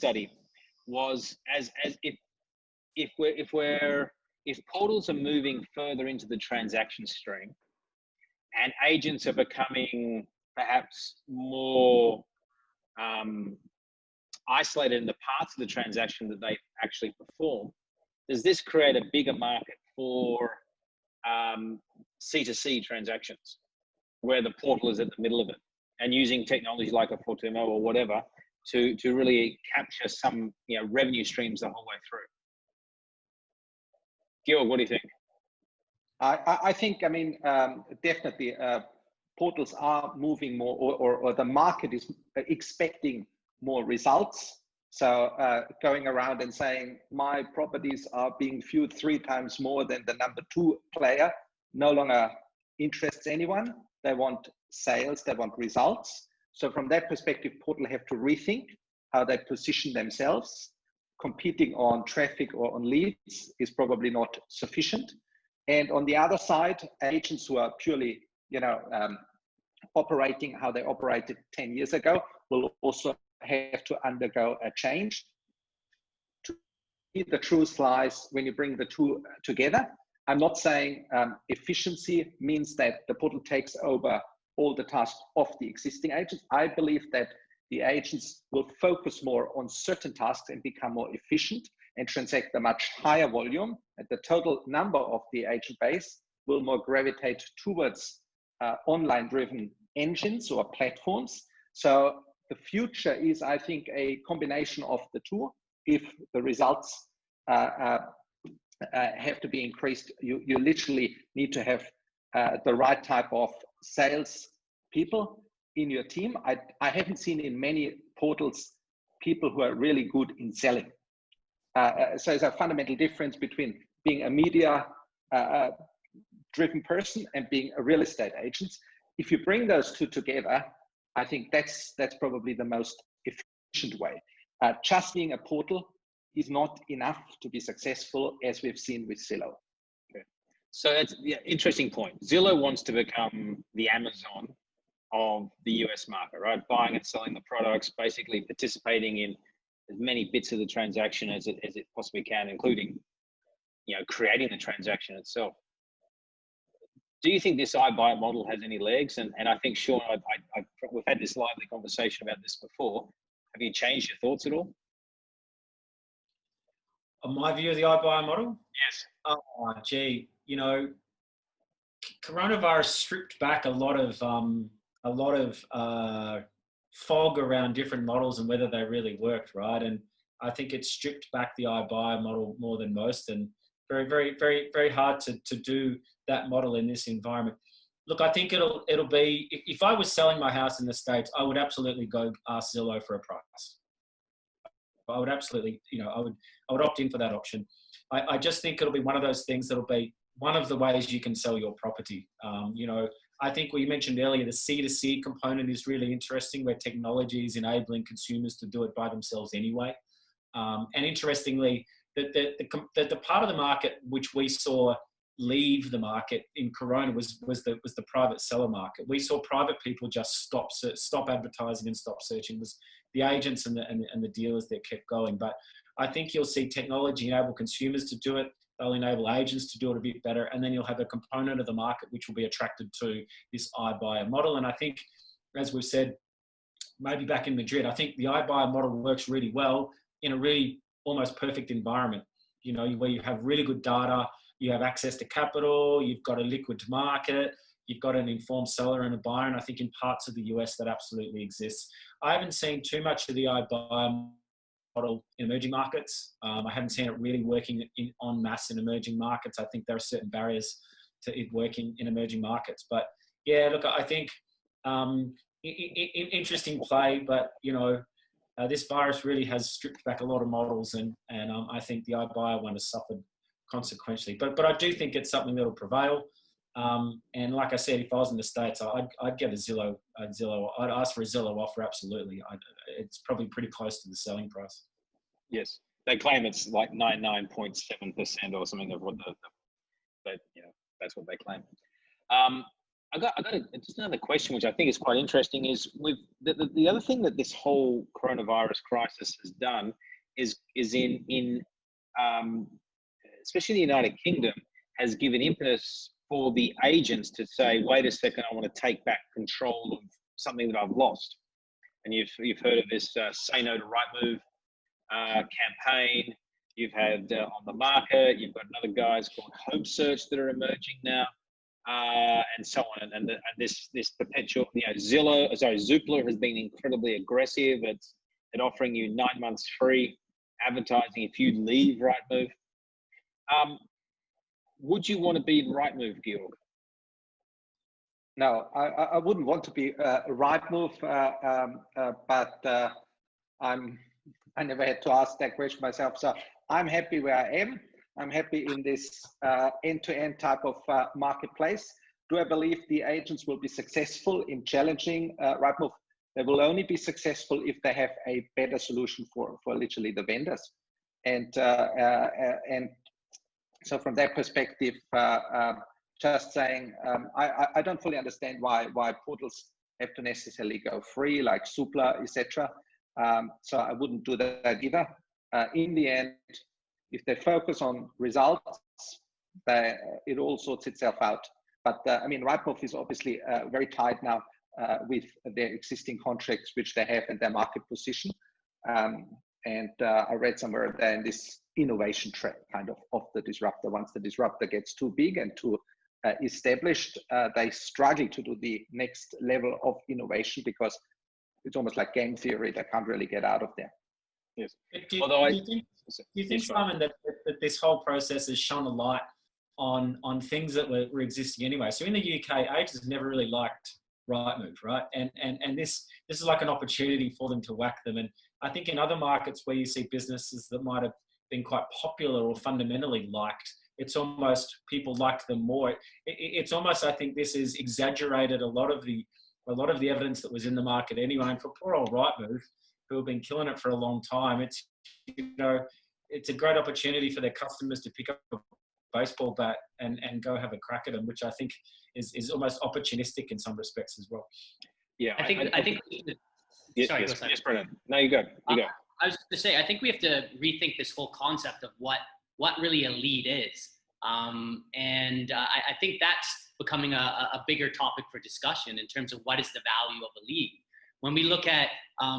study was if portals are moving further into the transaction stream and agents are becoming perhaps more isolated in the parts of the transaction that they actually perform, does this create a bigger market for C2C transactions where the portal is at the middle of it and using technology like a Fortumo or whatever to really capture some revenue streams the whole way through? Georg, what do you think? I think, definitely portals are moving more, or the market is expecting more results. So going around and saying my properties are being viewed 3 times more than the number 2 player no longer interests anyone. They want sales, they want results. So from that perspective, portal have to rethink how they position themselves. Competing on traffic or on leads is probably not sufficient. And on the other side, agents who are purely, operating how they operated 10 years ago will also have to undergo a change. The truth lies when you bring the two together. I'm not saying efficiency means that the portal takes over all the tasks of the existing agents. I believe that the agents will focus more on certain tasks and become more efficient and transact a much higher volume, and the total number of the agent base will more gravitate towards online-driven engines or platforms. So the future is, I think, a combination of the two. If the results have to be increased, you literally need to have the right type of sales people in your team. I haven't seen in many portals people who are really good in selling. So there's a fundamental difference between being a media driven person and being a real estate agent. If you bring those two together, I think that's probably the most efficient way. Just being a portal is not enough to be successful, as we've seen with Zillow. Okay. So that's an interesting point. Zillow wants to become the Amazon of the US market, right? Buying and selling the products, basically participating in as many bits of the transaction as it possibly can, including, creating the transaction itself. Do you think this iBuyer model has any legs? And I think, Shaun, we've had this lively conversation about this before. Have you changed your thoughts at all? On my view of the iBuyer model? Yes. Oh, gee, coronavirus stripped back a lot of fog around different models and whether they really worked, right? And I think it stripped back the iBuyer model more than most, and very, very, very, very hard to do that model in this environment. Look, I think it'll be, if I was selling my house in the States, I would absolutely go ask Zillow for a price. I would absolutely, I would opt in for that option. I just think it'll be one of those things that'll be one of the ways you can sell your property. I think what you mentioned earlier, the C2C component is really interesting, where technology is enabling consumers to do it by themselves anyway. And interestingly, the part of the market which we saw leave the market in Corona was the private seller market. We saw private people just stop advertising and stop searching. It was the agents and the dealers that kept going. But I think you'll see technology enable consumers to do it. They'll enable agents to do it a bit better, and then you'll have a component of the market which will be attracted to this iBuyer model. And I think, as we've said, maybe back in Madrid, I think the iBuyer model works really well in a really almost perfect environment, where you have really good data, you have access to capital, you've got a liquid market, you've got an informed seller and a buyer. And I think in parts of the US that absolutely exists. I haven't seen too much of the iBuyer model in emerging markets. I haven't seen it really working en masse in emerging markets. I think there are certain barriers to it working in emerging markets. But yeah, look, I think interesting play, but this virus really has stripped back a lot of models, and I think the iBuyer one has suffered consequentially. But I do think it's something that will prevail. And like I said, if I was in the States, I'd get a Zillow. I'd ask for a Zillow offer. Absolutely, it's probably pretty close to the selling price. Yes, they claim it's like 99.7% or something of what that's what they claim. I got just another question, which I think is quite interesting. Is the other thing that this whole coronavirus crisis has done is especially the United Kingdom, has given impetus for the agents to say, wait a second, I want to take back control of something that I've lost. And you've heard of this Say No to Rightmove campaign. You've had On the Market, you've got other guys called Home Search that are emerging now, and so on. And this perpetual, Zoopla has been incredibly aggressive at offering you 9 months free advertising if you leave Rightmove. Would you want to be in Rightmove, Georg? No, I wouldn't want to be Rightmove, but I never had to ask that question myself. So I'm happy where I am. I'm happy in this end-to-end type of marketplace. Do I believe the agents will be successful in challenging Rightmove? They will only be successful if they have a better solution for literally the vendors. And so from that perspective, just saying, I don't fully understand why portals have to necessarily go free, like Zoopla, etc. So I wouldn't do that either. In the end, if they focus on results, it all sorts itself out. But I mean, Rightmove is obviously very tight now with their existing contracts, which they have in their market position. And I read somewhere that in this innovation trend kind of the disruptor, once the disruptor gets too big and too established, they struggle to do the next level of innovation because it's almost like game theory. They can't really get out of there. Yes. Do you think, Simon, that this whole process has shone a light on things that were existing anyway? So in the UK, agents never really liked Rightmove, right? And this is like an opportunity for them to whack them. And I think in other markets where you see businesses that might have been quite popular or fundamentally liked, it's almost people like them more. It's almost, I think this is exaggerated a lot of the evidence that was in the market anyway. And for poor old Rightmove, who have been killing it for a long time, it's a great opportunity for their customers to pick up a baseball bat and go have a crack at them, which I think is almost opportunistic in some respects as well. Yeah, I think. Yes, Brennan. No, you go. I was going to say, I think we have to rethink this whole concept of what really a lead is. And I think that's becoming a bigger topic for discussion in terms of what is the value of a lead. When we look at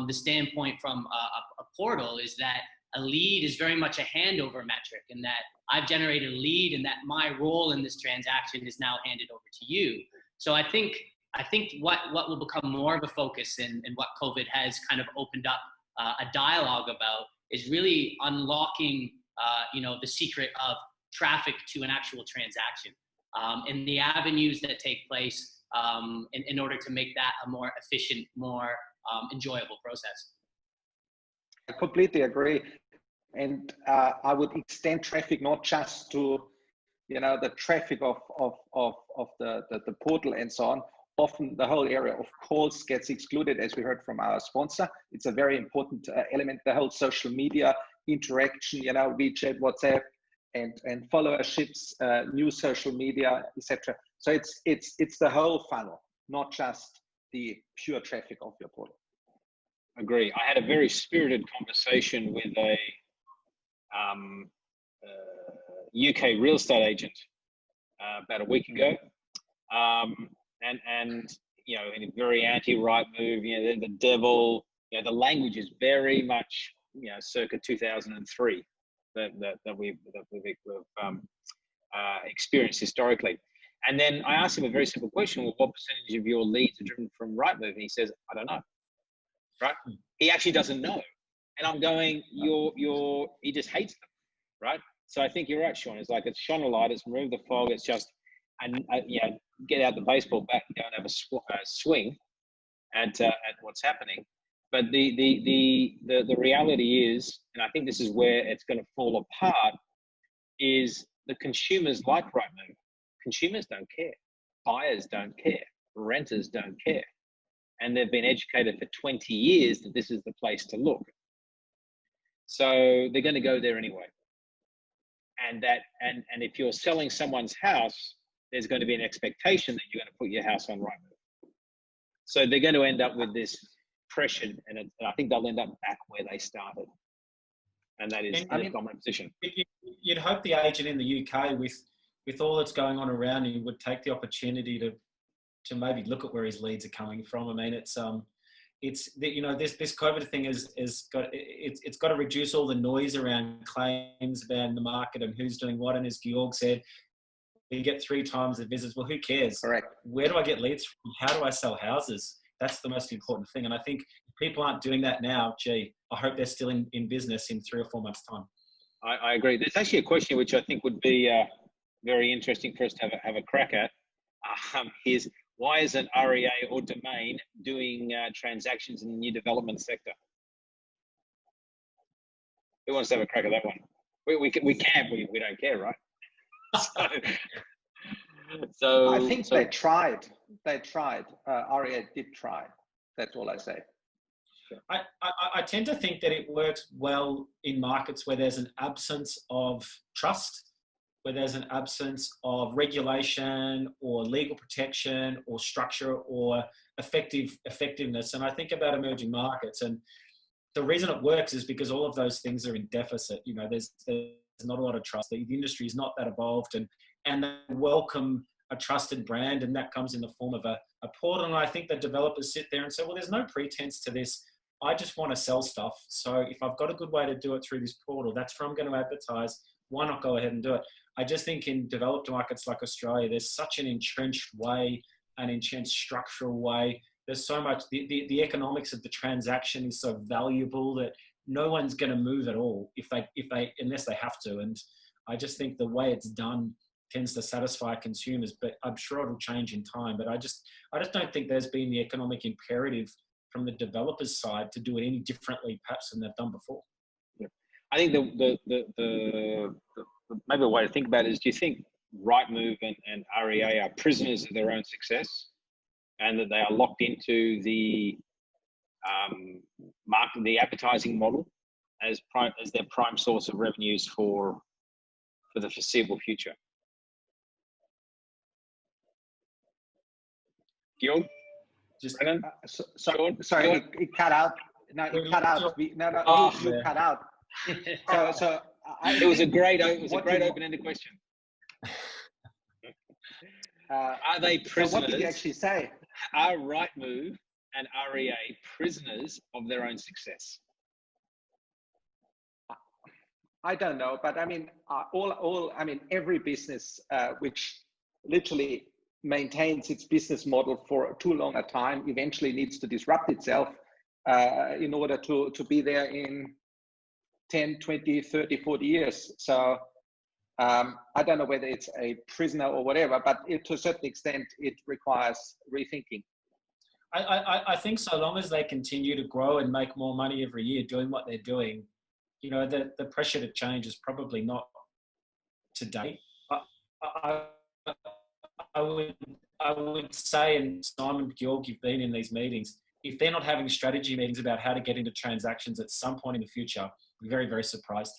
the standpoint from a portal, is that a lead is very much a handover metric, and that I've generated a lead and that my role in this transaction is now handed over to you. So I think what will become more of a focus and what COVID has kind of opened up a dialogue about is really unlocking the secret of traffic to an actual transaction and the avenues that take place in order to make that a more efficient, more enjoyable process. I completely agree. And I would extend traffic not just to, the traffic of the portal and so on. Often the whole area of calls gets excluded, as we heard from our sponsor. It's a very important element, the whole social media interaction, WeChat, WhatsApp, and followerships, new social media, etc. So it's the whole funnel, not just the pure traffic of your portal. Agree. I had a very spirited conversation with a UK real estate agent about a week ago, and very anti-Rightmove. The devil. The language is very much circa 2003 that we've experienced historically. And then I asked him a very simple question: well, what percentage of your leads are driven from Rightmove? And he says, I don't know. Right? He actually doesn't know. And I'm going, he just hates them, right? So I think you're right, Shaun. It's like, it's shone a light, it's removed the fog, it's just, get out the baseball bat and go and have a swing at what's happening. But the reality is, and I think this is where it's going to fall apart, is the consumers like Rightmove. Consumers don't care. Buyers don't care. Renters don't care. And they've been educated for 20 years that this is the place to look. So they're going to go there anyway. And if you're selling someone's house, there's going to be an expectation that you're going to put your house on Rightmove. So they're going to end up with this pressured, and I think they'll end up back where they started, and that is a dominant position. You'd hope the agent in the UK, with all that's going on around him, would take the opportunity to maybe look at where his leads are coming from. I mean, it's this COVID thing it's got to reduce all the noise around claims about the market and who's doing what. And as Georg said, you get 3 times the visits. Well, who cares? Correct. Where do I get leads from? How do I sell houses? That's the most important thing. And I think if people aren't doing that now, gee, I hope they're still in business in 3 or 4 months' time. I agree. There's actually a question which I think would be very interesting for us to have a crack at. Is why isn't REA or Domain doing transactions in the new development sector? Who wants to have a crack at that one? We don't care, right? So I think they tried. REA did try. That's all I say. I tend to think that it works well in markets where there's an absence of trust, where there's an absence of regulation or legal protection or structure or effectiveness. And I think about emerging markets, and the reason it works is because all of those things are in deficit. You know, there's not a lot of trust. The industry is not that evolved, and they welcome a trusted brand, and that comes in the form of a portal. And I think the developers sit there and say, well, there's no pretense to this. I just want to sell stuff. So if I've got a good way to do it through this portal, that's where I'm going to advertise. Why not go ahead and do it? I just think in developed markets like Australia, there's such an entrenched way, an entrenched structural way. There's so much, the economics of the transaction is so valuable that no one's going to move at all unless they have to. And I just think the way it's done tends to satisfy consumers, but I'm sure it'll change in time. But I just don't think there's been the economic imperative from the developers' side to do it any differently, perhaps, than they've done before. Yeah. I think the maybe a way to think about it is: do you think Rightmove and REA are prisoners of their own success, and that they are locked into the advertising model as their prime source of revenues for the foreseeable future? Georg? Sorry, it cut out. No, it cut out. You cut out. It was a great open-ended question. Are they prisoners? So what did you actually say? Are Rightmove and REA prisoners of their own success? I don't know, but I mean, every business which literally maintains its business model for too long a time eventually needs to disrupt itself in order to be there in 10, 20, 30, 40 years. So I don't know whether it's a prisoner or whatever, but to a certain extent, it requires rethinking. I think so long as they continue to grow and make more money every year doing what they're doing, you know, the pressure to change is probably not today. I would say, and Simon, Georg, you've been in these meetings, if they're not having strategy meetings about how to get into transactions at some point in the future, we're very, very surprised.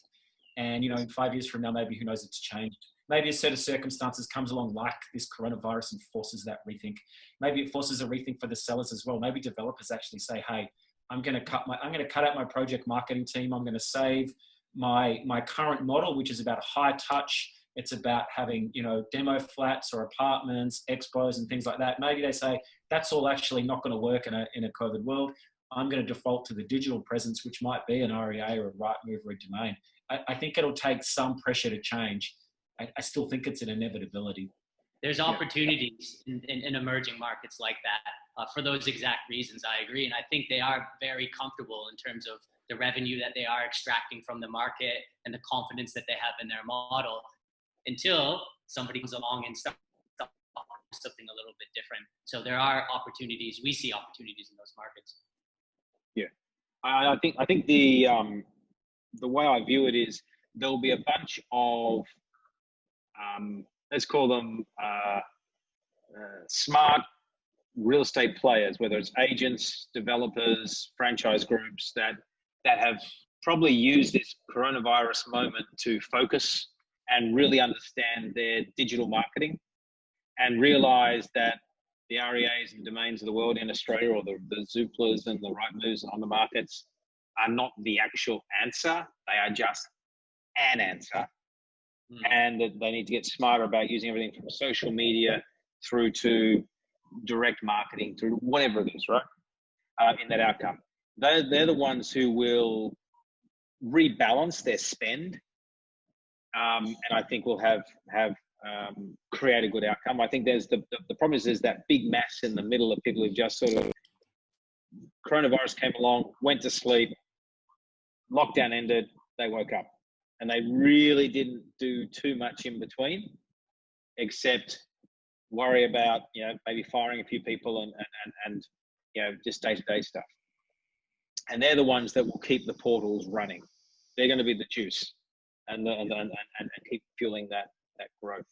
And, you know, in 5 years from now, maybe who knows, it's changed. Maybe a set of circumstances comes along like this coronavirus and forces that rethink. Maybe it forces a rethink for the sellers as well. Maybe developers actually say, hey, I'm going to cut out my project marketing team. I'm going to save my current model, which is about high touch. It's about having, you know, demo flats or apartments, expos and things like that. Maybe they say, that's all actually not going to work in a COVID world. I'm going to default to the digital presence, which might be an REA or a Rightmove or a Domain. I think it'll take some pressure to change. I still think it's an inevitability. There's opportunities in emerging markets like that for those exact reasons. I agree. And I think they are very comfortable in terms of the revenue that they are extracting from the market and the confidence that they have in their model, until somebody comes along and starts something a little bit different. So there are opportunities. We see opportunities in those markets. Yeah, I think the way I view it is there'll be a bunch of let's call them smart real estate players, whether it's agents, developers, franchise groups that have probably used this coronavirus moment to focus and really understand their digital marketing and realize that the REAs and domains of the world in Australia, or the Zooplas and the Rightmoves on the markets, are not the actual answer. They are just an answer. And that they need to get smarter about using everything from social media through to direct marketing, through whatever it is, right? In that outcome. They're the ones who will rebalance their spend, and I think will have create a good outcome. I think there's the problem is there's that big mass in the middle of people who just sort of, coronavirus came along, went to sleep, lockdown ended, they woke up. And they really didn't do too much in between, except worry about, maybe firing a few people and just day-to-day stuff. And they're the ones that will keep the portals running. They're going to be the juice and keep fueling that growth.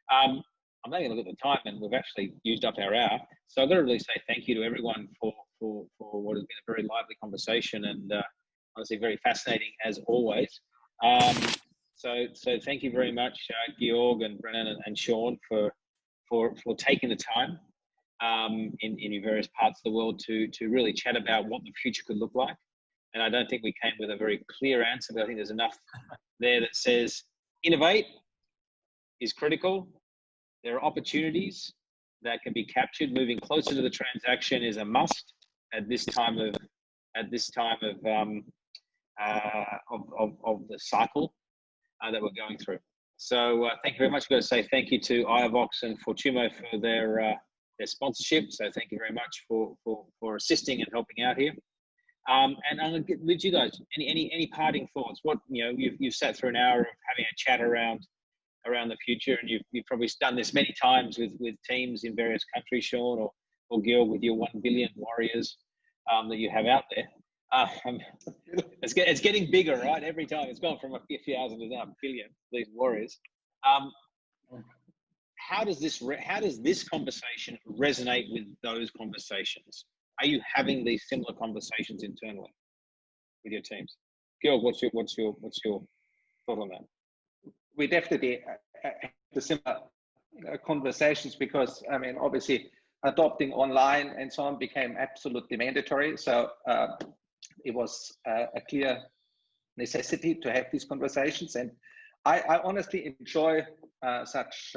I'm having a look at the time, and we've actually used up our hour. So I've got to really say thank you to everyone for what has been a very lively conversation, and honestly very fascinating as always. So thank you very much, Georg and Brennan and Shaun for taking the time in your various parts of the world to really chat about what the future could look like. And I don't think we came with a very clear answer, but I think there's enough there that says innovate is critical. There are opportunities that can be captured. Moving closer to the transaction is a must at this time of the cycle that we're going through. So thank you very much. I've got to say thank you to iVox and Fortumo for their sponsorship. So thank you very much for assisting and helping out here. And I'm going to leave you guys any parting thoughts. What you've sat through an hour of having a chat around the future, and you've probably done this many times with teams in various countries, Shaun or Gil, with your 1 billion warriors that you have out there. It's getting bigger, right? Every time it's gone from a few thousand to now a billion. These warriors. How does this conversation resonate with those conversations? Are you having these similar conversations internally with your teams? Gil, what's your thought on that? We definitely have the similar conversations, because obviously adopting online and so on became absolutely mandatory. So it was a clear necessity to have these conversations, and I honestly enjoy such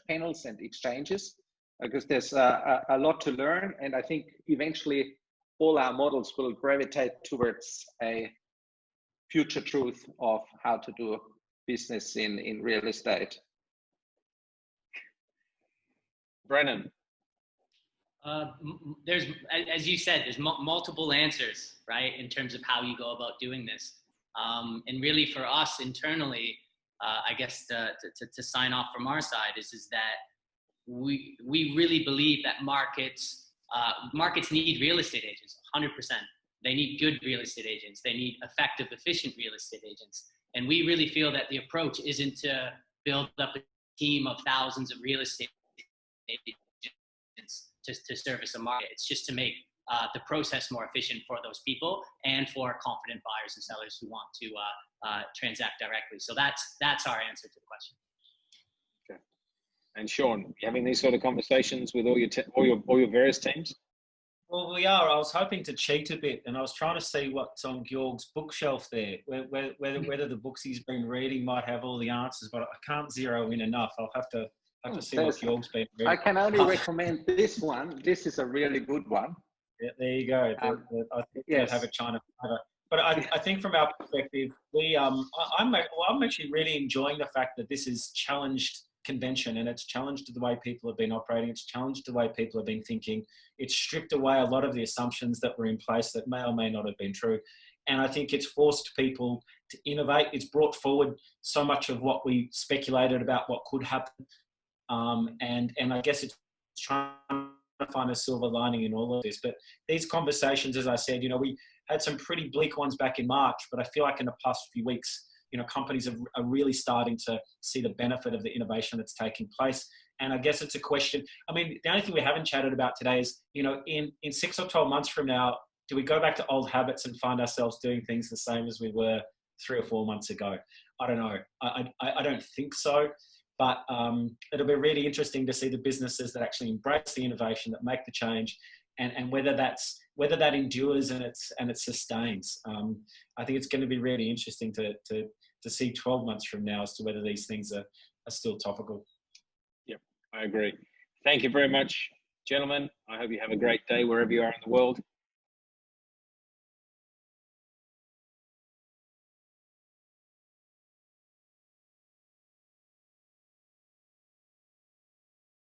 panels and exchanges, because there's a lot to learn, and I think eventually all our models will gravitate towards a future truth of how to do business in real estate. Brennan. There's, as you said, there's multiple answers, right, in terms of how you go about doing this. And really for us internally, I guess to sign off from our side is that we really believe that markets need real estate agents, 100%. They need good real estate agents. They need effective, efficient real estate agents. And we really feel that the approach isn't to build up a team of thousands of real estate agents to service a market. It's just to make the process more efficient for those people and for confident buyers and sellers who want to transact directly. So that's our answer to the question. Okay. And Shaun, you having these sort of conversations with all your various teams? Well, we are. I was hoping to cheat a bit, and I was trying to see what's on Georg's bookshelf there, whether the books he's been reading might have all the answers, but I can't zero in enough. I'll have to see what Georg's been reading. I can only recommend this one. This is a really good one. Yeah, there you go. I think yes. Have a China flavor. But I think from our perspective, I'm actually really enjoying the fact that this is challenged convention, and it's challenged the way people have been operating. It's challenged the way people have been thinking. It's stripped away a lot of the assumptions that were in place that may or may not have been true. And I think it's forced people to innovate. It's brought forward so much of what we speculated about what could happen. And I guess it's trying to find a silver lining in all of this. But these conversations, as I said, we had some pretty bleak ones back in March, but I feel like in the past few weeks, companies are really starting to see the benefit of the innovation that's taking place. And I guess it's a question. I mean, the only thing we haven't chatted about today is, in 6 or 12 months from now, do we go back to old habits and find ourselves doing things the same as we were 3 or 4 months ago? I don't know. I don't think so. But it'll be really interesting to see the businesses that actually embrace the innovation, that make the change, and whether that endures and it sustains. I think it's going to be really interesting to see 12 months from now as to whether these things are still topical. Yep, I agree. Thank you very much, gentlemen. I hope you have a great day wherever you are in the world.